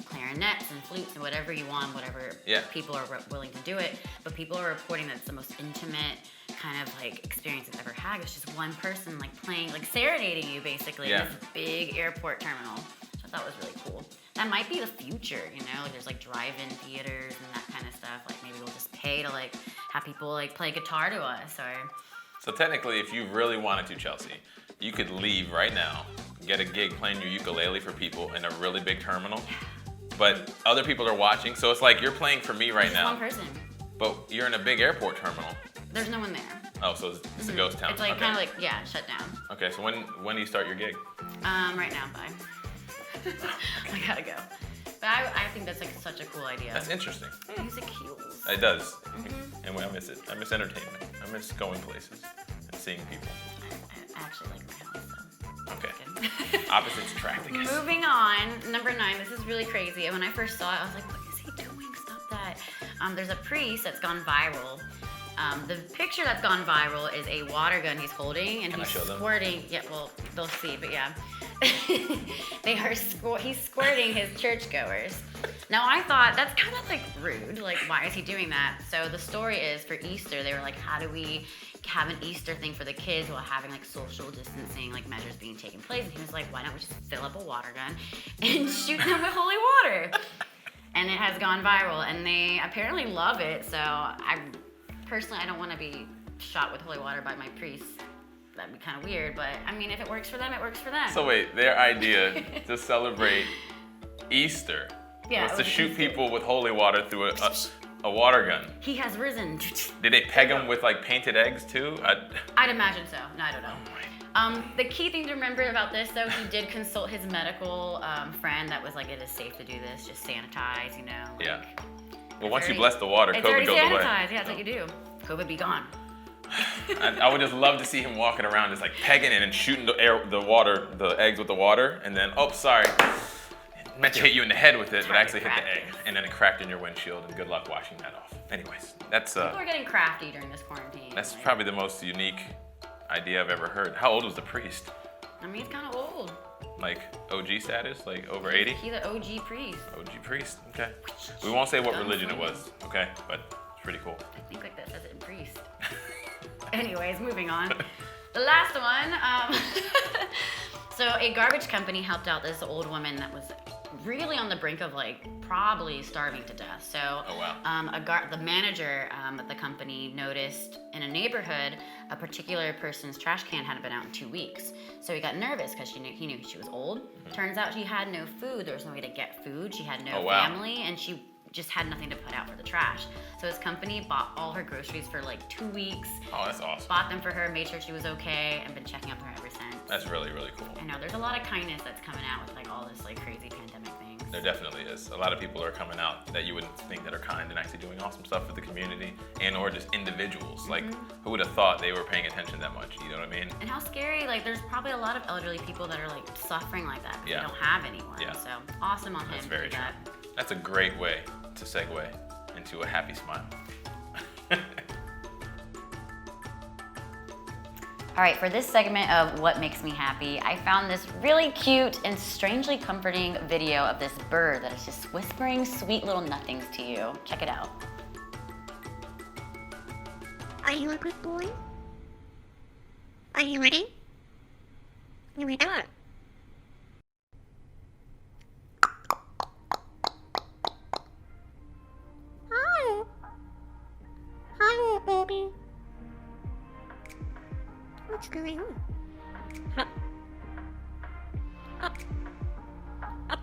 clarinets and flutes and whatever you want, whatever Yeah. people are willing to do it. But people are reporting that it's the most intimate kind of like experience they've ever had. It's just one person like playing, like serenading you basically Yeah. in this big airport terminal. Which I thought was really cool. That might be the future, Like there's like drive-in theaters and that kind of stuff. Like maybe we'll just pay to like have people like play guitar to us or. So technically, if you really wanted to, Chelsea, you could leave right now, get a gig playing your ukulele for people in a really big terminal, but other people are watching, so it's like you're playing for me right Just now, one person. but you're in a big airport terminal. There's no one there. Oh, so it's a ghost town. It's like Okay. kind of like shut down. Okay, so when do you start your gig? Right now, bye. I gotta go. But I think that's like such a cool idea. That's interesting. Music heals. It does, and I miss it. I miss entertainment. I miss going places and seeing people. I actually like my house, so. Okay, opposites attract, I guess. Moving on, number 9. This is really crazy. And when I first saw it, I was like, what is he doing? Stop that. There's a priest that's gone viral. The picture that's gone viral is a water gun he's holding, and Can I he's show them? squirting. Yeah, well, they'll see, but yeah. He's squirting his churchgoers. Now I thought that's kind of like rude. Like, why is he doing that? So the story is for Easter, they were like, how do we have an Easter thing for the kids while having like social distancing like measures being taken place? And he was like, why don't we just fill up a water gun and shoot them with holy water? And it has gone viral, and they apparently love it. So I don't want to be shot with holy water by my priest. That'd be kind of weird, but I mean, if it works for them, it works for them. So wait, their idea to celebrate Easter was to shoot people with holy water through a water gun. He has risen. Did they peg him with like painted eggs too? I'd imagine so. No, I don't know. The key thing to remember about this, though, he did consult his medical friend that was like, it is safe to do this, just sanitize, you know. Like, yeah. Well, once you bless the water, COVID goes away. Yeah, that's what you do. COVID be gone. I would just love to see him walking around just like pegging it and shooting the eggs with the water, and then, oh, sorry, meant to hit you in the head with it, but actually hit the egg, and then it cracked in your windshield, and good luck washing that off. Anyways, that's people are getting crafty during this quarantine. That's probably the most unique idea I've ever heard. How old was the priest? I mean, he's kind of old. Like OG status, like over 80? He's an OG priest. OG priest, okay. We won't say what religion it was, okay, but it's pretty cool. I think like that says it in priest. Anyways, moving on. The last one. So a garbage company helped out this old woman that was really on the brink of like probably starving to death. So oh, wow. The manager at the company noticed in a neighborhood a particular person's trash can hadn't been out in 2 weeks. So he got nervous because he knew she was old. Mm-hmm. Turns out she had no food. There was no way to get food. She had no family, and she just had nothing to put out for the trash. So his company bought all her groceries for like 2 weeks. Oh, that's awesome. Bought them for her, made sure she was okay, and been checking up on her ever since. That's really, really cool. I know, there's a lot of kindness that's coming out with like all this like crazy pandemic things. There definitely is. A lot of people are coming out that you wouldn't think that are kind and actually doing awesome stuff for the community and or just individuals. Mm-hmm. Like, who would have thought they were paying attention that much, you know what I mean? And how scary, like there's probably a lot of elderly people that are like suffering like that because they don't have anyone. Yeah. So awesome on him. That's very true. That. That's a great way to segue into a happy smile. All right, for this segment of What Makes Me Happy, I found this really cute and strangely comforting video of this bird that is just whispering sweet little nothings to you. Check it out. Are you a good boy? Are you ready? Here we go. Hi. Hi, baby. What's going on? Up. Up. Up.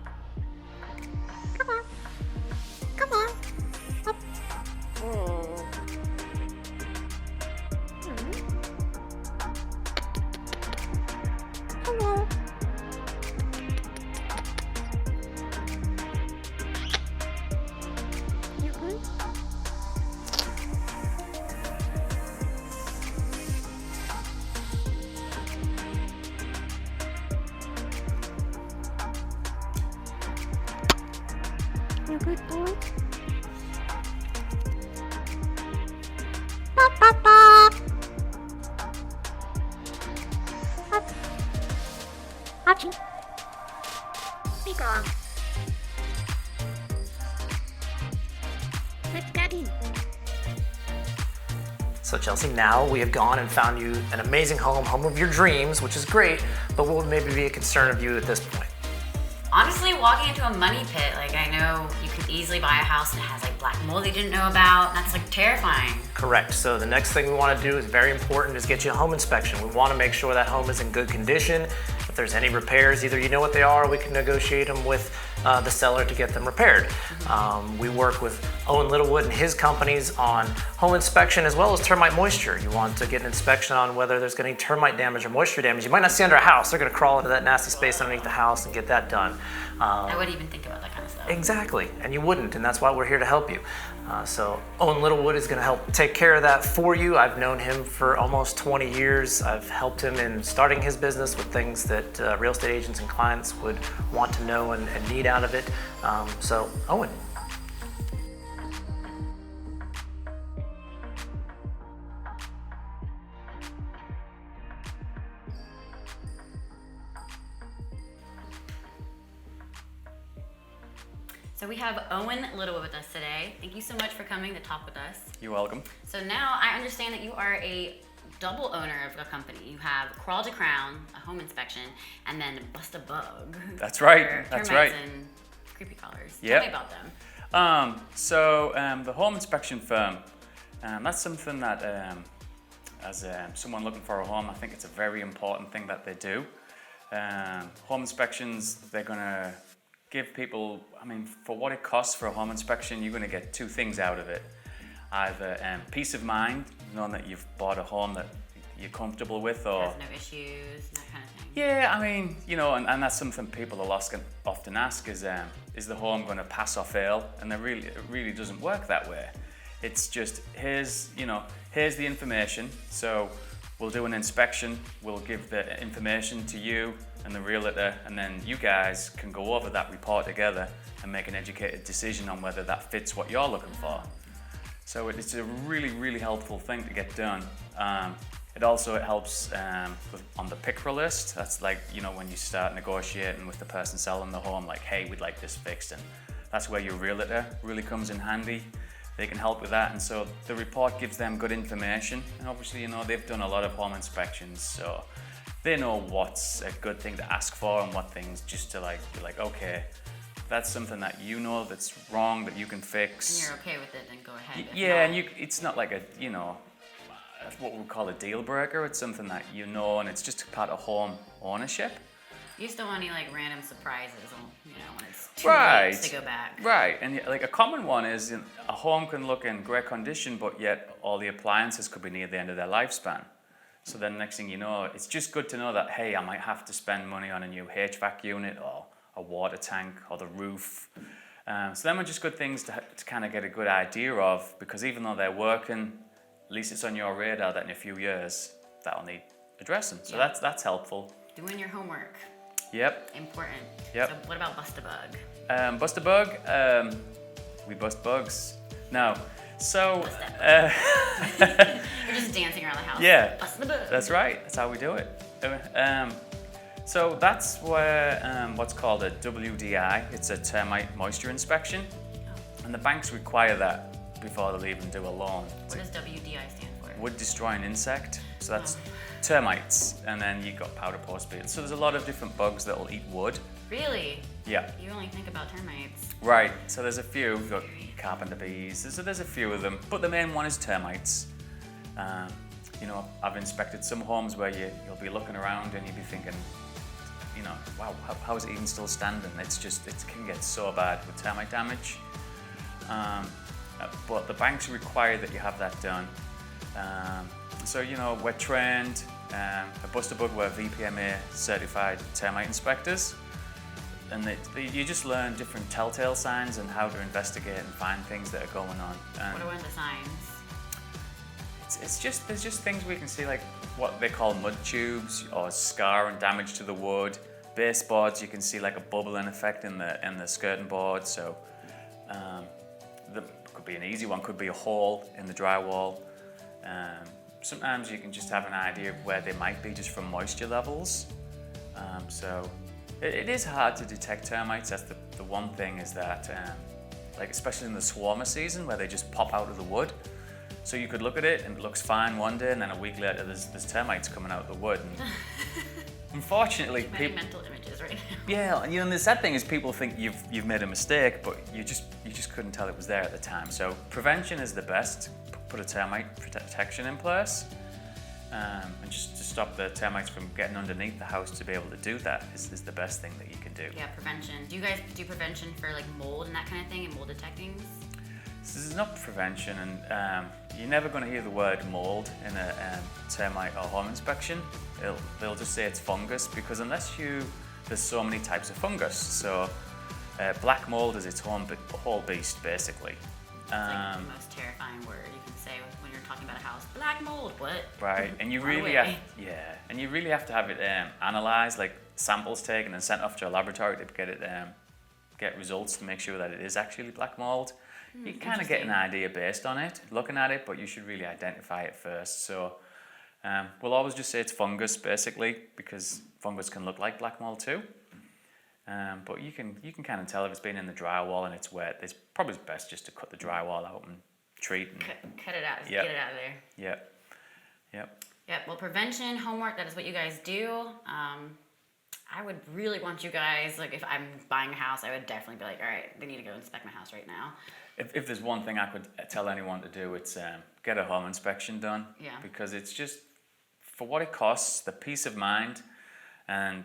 Come on. Come on. Up. Oh. Hello. You good? You good boy? Pop, pop, pop. Up. Hachi. Be gone. Let's get in. So Chelsea, now we have gone and found you an amazing home of your dreams, which is great, but what would maybe be a concern of you at this point? Honestly, walking into a money pit, like I know you can easily buy a house and it has like black mold you didn't know about. That's like terrifying. Correct. So the next thing we want to do is very important is get you a home inspection. We want to make sure that home is in good condition. If there's any repairs, either you know what they are or we can negotiate them with the seller to get them repaired. We work with Owen Littlewood and his companies on home inspection as well as termite moisture. You want to get an inspection on whether there's any termite damage or moisture damage. You might not see under a house. They're going to crawl into that nasty space underneath the house and get that done. I wouldn't even think about that kind of stuff. Exactly, and you wouldn't, and that's why we're here to help you. So Owen Littlewood is going to help take care of that for you. I've known him for almost 20 years. I've helped him in starting his business with things that real estate agents and clients would want to know and need out of it. So Owen. So we have Owen Little with us today. Thank you so much for coming to talk with us. You're welcome. So now I understand that you are a double owner of a company. You have Crawl to Crown, a home inspection, and then Bust a Bug. That's right. for That's termites right. and creepy crawlers. Yep. Tell me about them. The home inspection firm, that's something that as someone looking for a home, I think it's a very important thing that they do. Home inspections, they're going to give people, for what it costs for a home inspection, you're going to get two things out of it. Either peace of mind, knowing that you've bought a home that you're comfortable with, or Has no issues, that kind of thing. yeah, and that's something people will often ask is the home going to pass or fail? And it really doesn't work that way. It's just here's the information. So we'll do an inspection. We'll give the information to you and the realtor, and then you guys can go over that report together and make an educated decision on whether that fits what you're looking for. So it's a really, really helpful thing to get done. It also helps on the PICRA list. That's like, when you start negotiating with the person selling the home, like, hey, we'd like this fixed. And that's where your realtor really comes in handy. They can help with that. And so the report gives them good information. And obviously, they've done a lot of home inspections, so they know what's a good thing to ask for and what things just to be like, okay, that's something that that's wrong that you can fix. And you're okay with it, then go ahead. Yeah, and it's not like what we call a deal breaker. It's something that and it's just part of home ownership. You just don't want any random surprises, when it's too Right. late to go back. Right, and a common one is a home can look in great condition, but yet all the appliances could be near the end of their lifespan. So then next thing you know, it's just good to know that, hey, I might have to spend money on a new HVAC unit or a water tank or the roof. So them are just good things to kind of get a good idea of, because even though they're working, at least it's on your radar that in a few years that'll need addressing. So that's helpful. Doing your homework. Yep. Important. Yep. So what about Bust a Bug? Bust a bug. We bust bugs. No. So. You're just dancing around the house. Yeah. Bust the bug. That's right. That's how we do it. So that's where what's called a WDI. It's a termite moisture inspection, and the banks require that before they'll even do a loan. What does WDI stand for? Wood destroying insect. So that's termites, and then you've got powder post beetles. So there's a lot of different bugs that will eat wood. Really? Yeah. You only think about termites. Right. So there's a few. We've got carpenter bees. So there's a few of them, but the main one is termites. I've inspected some homes where you'll be looking around and you'll be thinking, wow, how is it even still standing? It can get so bad with termite damage. But the banks require that you have that done. So we're trained at Bust a Bug, we're VPMA certified termite inspectors, and you just learn different telltale signs and how to investigate and find things that are going on. And What are one of the signs? there's just things we can see, like what they call mud tubes or scar and damage to the wood. Baseboards, you can see like a bubbling effect in the skirting board. So could be an easy one, could be a hole in the drywall. Sometimes you can just have an idea of where they might be just from moisture levels. So it is hard to detect termites. That's the one thing, is that especially in the swarmer season where they just pop out of the wood. So you could look at it and it looks fine one day, and then a week later there's termites coming out of the wood. And unfortunately, Many mental images right now. yeah, and the sad thing is people think you've made a mistake, but you just couldn't tell it was there at the time. So prevention is the best. Put a termite protection in place, and just to stop the termites from getting underneath the house. To be able to do that is the best thing that you can do. Yeah, prevention. Do you guys do prevention for mold and that kind of thing, and mold detecting? This is not prevention, and you're never going to hear the word mold in a termite or home inspection. They'll just say it's fungus, because there's so many types of fungus. So black mold is its whole beast, basically. It's like the most terrifying word you can say when you're talking about a house. Black mold, what? Right, and you Far really away. have to have it analyzed, like samples taken and sent off to a laboratory to get results to make sure that it is actually black mold. You can kind of get an idea based on it, looking at it, but you should really identify it first. So we'll always just say it's fungus, basically, because fungus can look like black mold too. But you can kind of tell if it's been in the drywall and it's wet. It's probably best just to cut the drywall out and treat. And, Cut it out. Yep. Get it out of there. Yep. Yep. Yep. Well, prevention, homework, that is what you guys do. I would really want you guys, like if I'm buying a house, I would definitely be like, all right, they need to go inspect my house right now. If there's one thing I could tell anyone to do, it's get a home inspection done. Yeah. Because it's just, for what it costs, the peace of mind, and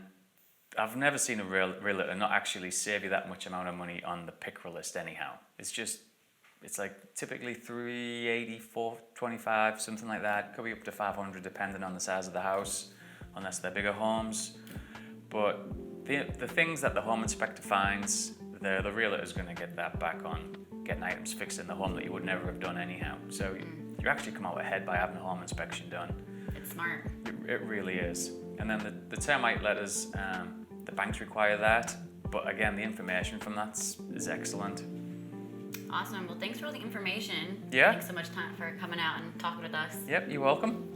I've never seen a realtor not actually save you that much amount of money on the PICRA list anyhow. It's like typically $380, $425, something like that. Could be up to $500 depending on the size of the house, unless they're bigger homes. But the things that the home inspector finds, the realtor is going to get that back on getting items fixed in the home that you would never have done anyhow. So you actually come out ahead by having a home inspection done. It's smart. It really is. And then the termite letters, the banks require that. But again, the information from that is excellent. Awesome. Well, thanks for all the information. Yeah. Thanks so much for coming out and talking with us. Yep, you're welcome.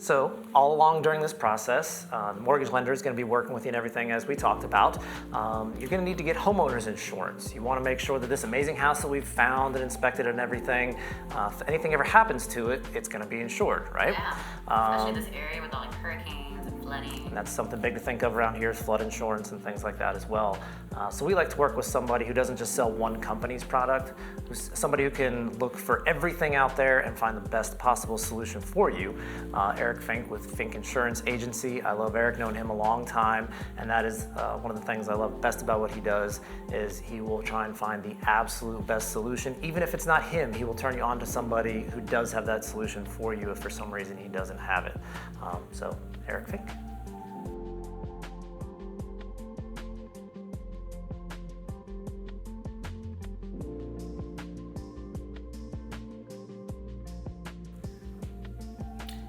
So all along during this process, the mortgage lender is going to be working with you and everything as we talked about. You're going to need to get homeowners insurance. You want to make sure that this amazing house that we've found and inspected and everything, if anything ever happens to it, it's going to be insured, right? Yeah, especially this area with all like hurricanes and flooding. And that's something big to think of around here is flood insurance and things like that as well. So we like to work with somebody who doesn't just sell one company's product, who's somebody who can look for everything out there and find the best possible solution for you. Eric Fink with Fink Insurance Agency. I love Eric, known him a long time, and that is one of the things I love best about what he does is he will try and find the absolute best solution. Even if it's not him, he will turn you on to somebody who does have that solution for you if for some reason he doesn't have it. So Eric Fink.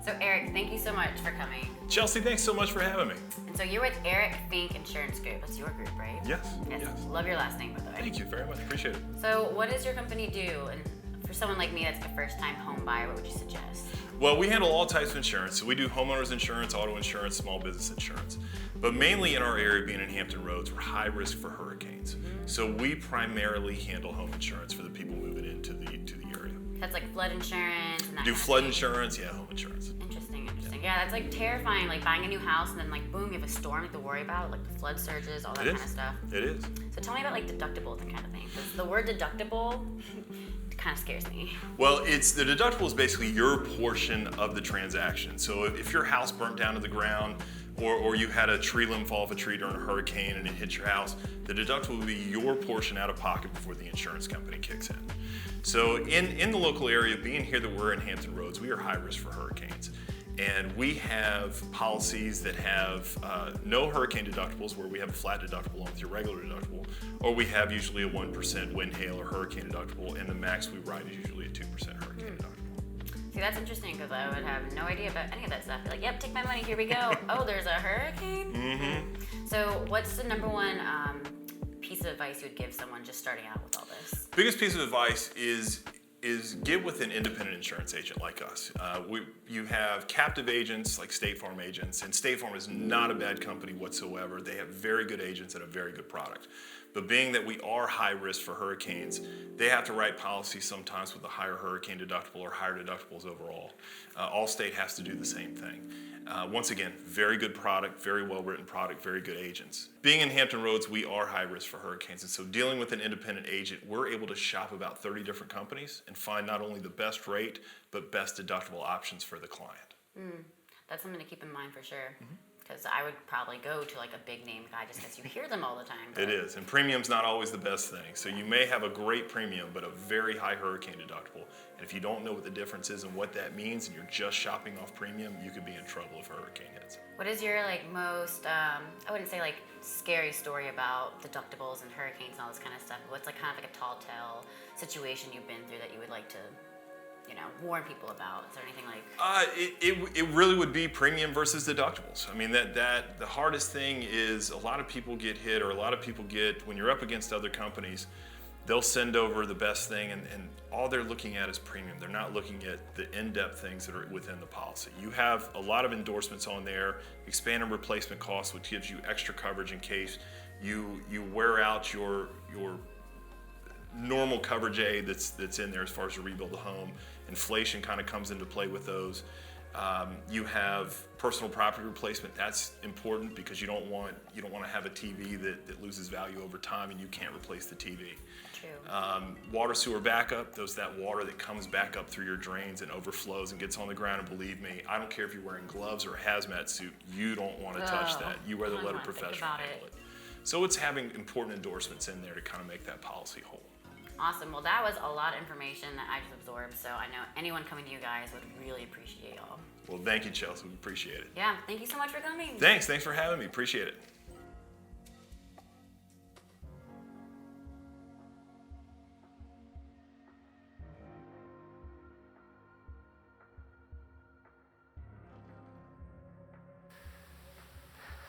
So Eric, thank you so much for coming. Chelsea, thanks so much for having me. And so you're with Eric Fink Insurance Group. That's your group, right? Yes. Yes. Love your last name, by the way. Thank you very much. Appreciate it. So what does your company do? And for someone like me that's a first-time home buyer, what would you suggest? Well, we handle all types of insurance. So we do homeowners insurance, auto insurance, small business insurance. But mainly in our area, being in Hampton Roads, we're high risk for hurricanes. So we primarily handle home insurance for the people moving into the area. That's like flood insurance and that Do kind of flood thing. insurance, yeah, home insurance. Interesting. Yeah, that's like terrifying, like buying a new house and then like boom, you have a storm you have to worry about, like the flood surges, all that kind of stuff. It is. So tell me about like deductibles and kind of thing. 'Cause the word deductible kind of scares me. Well, the deductible is basically your portion of the transaction. So if your house burnt down to the ground, or you had a tree limb fall off a tree during a hurricane and it hit your house, the deductible will be your portion out of pocket before the insurance company kicks in. So in the local area, being here that we're in Hampton Roads, we are high risk for hurricanes. And we have policies that have no hurricane deductibles, where we have a flat deductible with your regular deductible, or we have usually a 1% wind, hail, or hurricane deductible, and the max we write is usually a 2% hurricane deductible. See, that's interesting because I would have no idea about any of that stuff. Be like, yep, take my money, here we go. Oh, there's a hurricane? Mm-hmm. So what's the number one piece of advice you would give someone just starting out with all this? Biggest piece of advice is get with an independent insurance agent like us. You have captive agents like State Farm agents, and State Farm is not a bad company whatsoever. They have very good agents and a very good product. But being that we are high risk for hurricanes, they have to write policies sometimes with a higher hurricane deductible or higher deductibles overall. Allstate has to do the same thing. Once again, very good product, very well written product, very good agents. Being in Hampton Roads, we are high risk for hurricanes, and so dealing with an independent agent, we're able to shop about 30 different companies and find not only the best rate, but best deductible options for the client. That's something to keep in mind for sure. Because I would probably go to like a big name guy just because you hear them all the time. It is, and premium's not always the best thing. So you may have a great premium, but a very high hurricane deductible. And if you don't know what the difference is and what that means, and you're just shopping off premium, you could be in trouble if a hurricane hits. What is your like most, I wouldn't say like scary story about deductibles and hurricanes and all this kind of stuff, but what's like kind of like a tall tale situation you've been through that you would like to warn people about? Is there anything like? It really would be premium versus deductibles. I mean, that the hardest thing is a lot of people get hit, or a lot of people get, when you're up against other companies, they'll send over the best thing, and all they're looking at is premium. They're not looking at the in-depth things that are within the policy. You have a lot of endorsements on there, expanded replacement costs, which gives you extra coverage in case you wear out your normal coverage aid that's in there as far as to rebuild the home. Inflation kind of comes into play with those. You have personal property replacement. That's important because you don't want to have a TV that loses value over time and you can't replace the TV. True. Water sewer backup, that water that comes back up through your drains and overflows and gets on the ground, and believe me, I don't care if you're wearing gloves or a hazmat suit, you don't want to touch that. You rather let a professional handle it. So it's having important endorsements in there to kind of make that policy whole. Awesome. Well, that was a lot of information that I just absorbed, so I know anyone coming to you guys would really appreciate y'all. Well, thank you, Chelsea. We appreciate it. Yeah, thank you so much for coming. Thanks for having me. Appreciate it.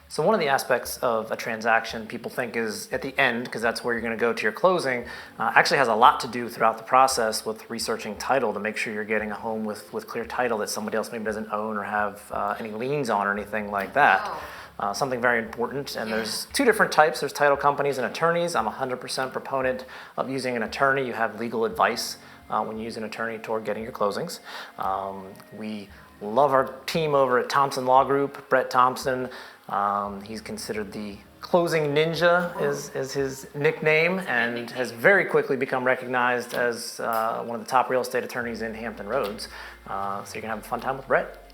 So one of the aspects of a transaction people think is at the end, because that's where you're going to go to your closing, actually has a lot to do throughout the process with researching title to make sure you're getting a home with clear title that somebody else maybe doesn't own or have any liens on or anything like that. Something very important, and there's two different types. There's title companies and attorneys. I'm 100% proponent of using an attorney. You have legal advice when you use an attorney toward getting your closings. We love our team over at Thompson Law Group, Brett Thompson. He's considered the closing ninja is his nickname, and has very quickly become recognized as one of the top real estate attorneys in Hampton Roads. So you can have a fun time with Brett.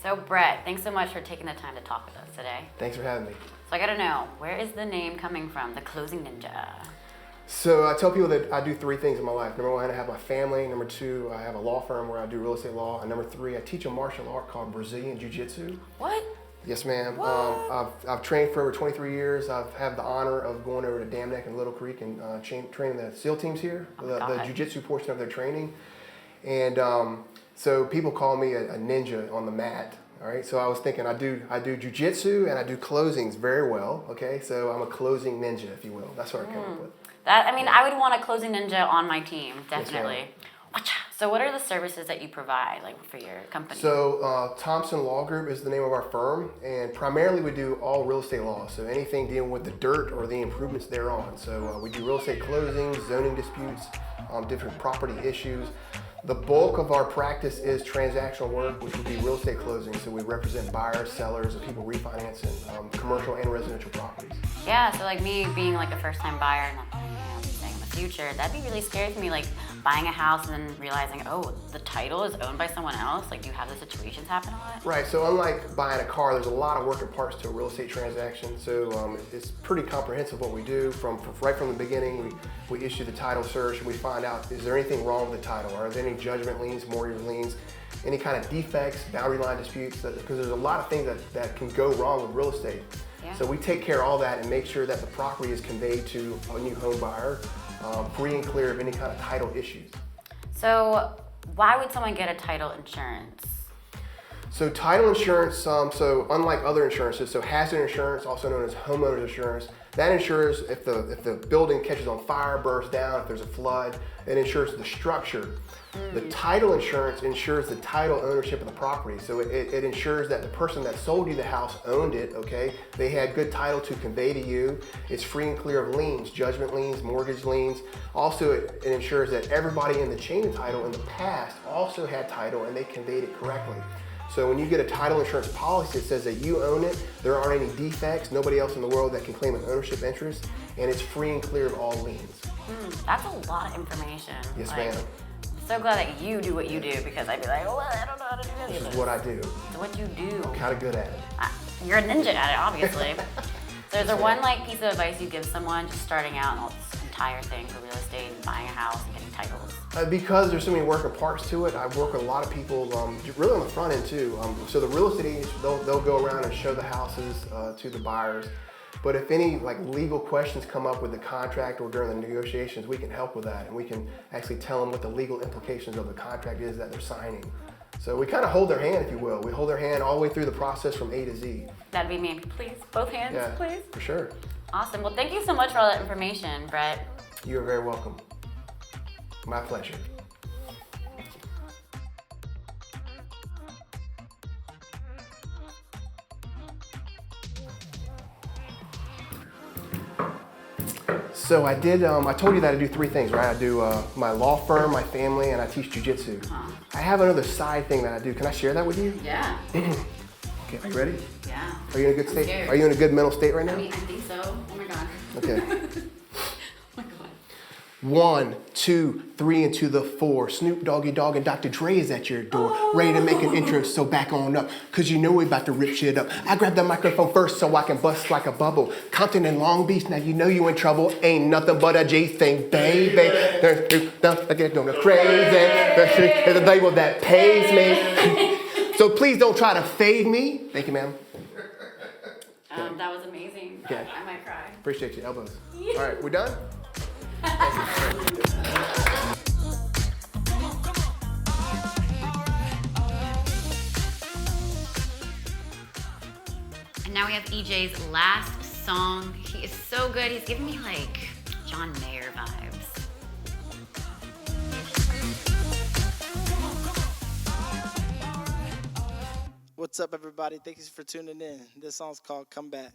So Brett, thanks so much for taking the time to talk with us today. Thanks for having me. So I gotta know, where is the name coming from, the Closing Ninja? So I tell people that I do three things in my life. Number one, I have my family. Number two, I have a law firm where I do real estate law. And number three, I teach a martial art called Brazilian Jiu-Jitsu. What? Yes, ma'am. What? I've trained for over 23 years. I've had the honor of going over to Dam Neck and Little Creek and training the SEAL teams here, the Jiu-Jitsu portion of their training. And so people call me a ninja on the mat. All right, so I was thinking I do jiu-jitsu and I do closings very well. Okay, so I'm a closing ninja, if you will. That's what I came up with. I would want a Closing Ninja on my team, definitely. Yes, so what are the services that you provide, like for your company? So Thompson Law Group is the name of our firm, and primarily we do all real estate law. So anything dealing with the dirt or the improvements thereon. So we do real estate closings, zoning disputes, different property issues. The bulk of our practice is transactional work, which would be real estate closings. So we represent buyers, sellers, and people refinancing commercial and residential properties. Yeah, so like me being like a first-time buyer and saying in the future, that'd be really scary for me, like buying a house and then realizing, oh, the title is owned by someone else. Like, do you have those situations happen a lot? Right, so unlike buying a car, there's a lot of working parts to a real estate transaction. So it's pretty comprehensive what we do. Right from the beginning, we issue the title search and we find out, is there anything wrong with the title? Are there any judgment liens, mortgage liens, any kind of defects, boundary line disputes? Because there's a lot of things that can go wrong with real estate. Yeah. So we take care of all that and make sure that the property is conveyed to a new home buyer free and clear of any kind of title issues. So why would someone get a title insurance? So title insurance, so unlike other insurances, so hazard insurance, also known as homeowner's insurance, that insures if the building catches on fire, burns down, if there's a flood, it insures the structure. The title insurance insures the title ownership of the property. So it ensures that the person that sold you the house owned it, okay? They had good title to convey to you. It's free and clear of liens, judgment liens, mortgage liens. Also, it ensures that everybody in the chain of title in the past also had title and they conveyed it correctly. So when you get a title insurance policy that says that you own it, there aren't any defects, nobody else in the world that can claim an ownership interest, and it's free and clear of all liens. That's a lot of information. Yes, ma'am. I'm so glad that you do what you do, because I'd be like, oh, I don't know how to do this. This is what I do. So what you do. I'm kind of good at it. You're a ninja at it, obviously. So is there one piece of advice you give someone just starting out in all this entire thing for real estate and buying a house and getting titles? Because there's so many working parts to it, I work with a lot of people, really on the front end too. So the real estate agents, they'll go around and show the houses to the buyers. But if any legal questions come up with the contract or during the negotiations, we can help with that, and we can actually tell them what the legal implications of the contract is that they're signing. So we kind of hold their hand, if you will. We hold their hand all the way through the process from A to Z. That'd be me. Please, both hands, Yeah, please. for sure. Awesome. Well, thank you so much for all that information, Brett. You're very welcome. My pleasure. So I did, I told you that I do 3 things, right? I do my law firm, my family, and I teach jujitsu. I have another side thing that I do. Can I share that with you? Yeah. Okay, are you ready? Yeah. Are you in a good state? Scared. Are you in a good mental state right now? I mean, I think so. Oh my God. Okay. Oh my God. 1, 2, 3, and to the 4. Snoop Doggy Dogg and Dr. Dre is at your door, ready to make an entrance, so back on up, cause you know we about to rip shit up. I grab the microphone first so I can bust like a bubble. Compton and Long Beach, now you know you in trouble. Ain't nothing but a G thing, baby. I get on the crazy. There's a label that pays me. So please don't try to fade me. Thank you, ma'am. That was amazing. Okay. I might cry. Appreciate you, elbows. All right, we done? And now we have EJ's last song. He is so good. He's giving me like John Mayer vibes. What's up, everybody? Thank you for tuning in. This song's called Come Back.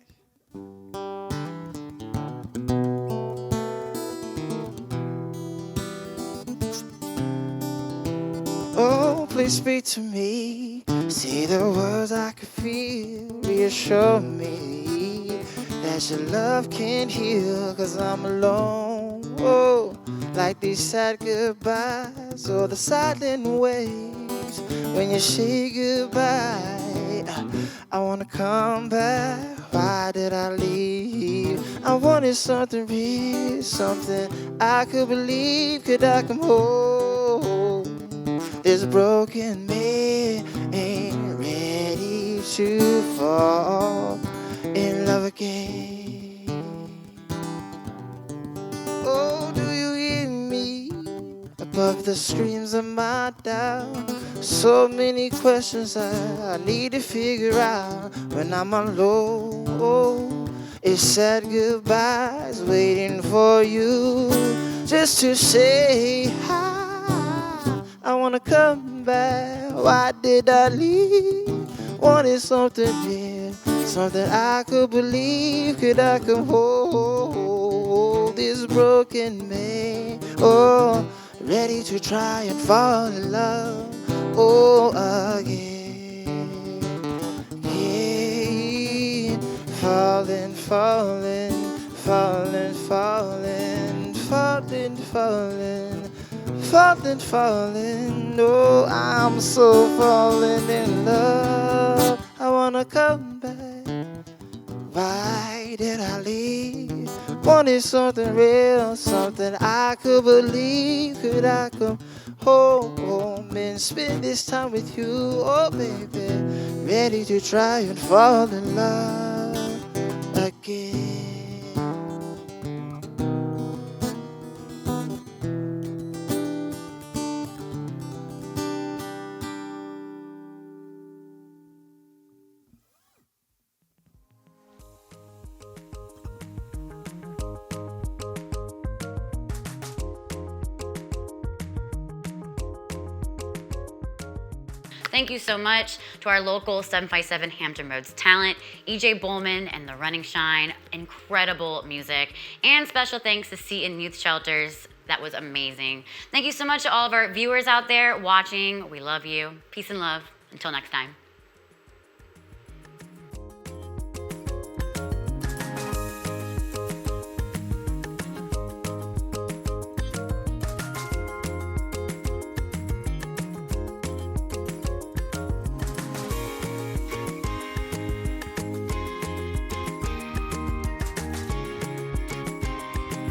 Oh, please speak to me. Say the words I can feel. Reassure me that your love can heal, 'cause I'm alone. Oh, like these sad goodbyes or the silent waves when you say goodbye. I wanna come back. Why did I leave? I wanted something real, something I could believe. Could I come home? This broken man ain't ready to fall in love again. Oh, do you hear me above the screams of my doubt? So many questions I need to figure out when I'm alone. It's sad goodbyes waiting for you just to say hi. I wanna come back. Why did I leave? Wanted something real, something I could believe. Could I come home? This broken man, oh, ready to try and fall in love, oh, again. Yeah. Falling, falling, falling, falling, falling, falling. Falling, falling, oh, I'm so falling in love. I wanna come back. Why did I leave? Wanted something real, something I could believe. Could I come home and spend this time with you? Oh, baby, ready to try and fall in love again. Thank you so much to our local 757 Hampton Roads talent, EJ Bowman and the Running Shine. Incredible music. And special thanks to Seaton Youth Shelters. That was amazing. Thank you so much to all of our viewers out there watching. We love you. Peace and love. Until next time.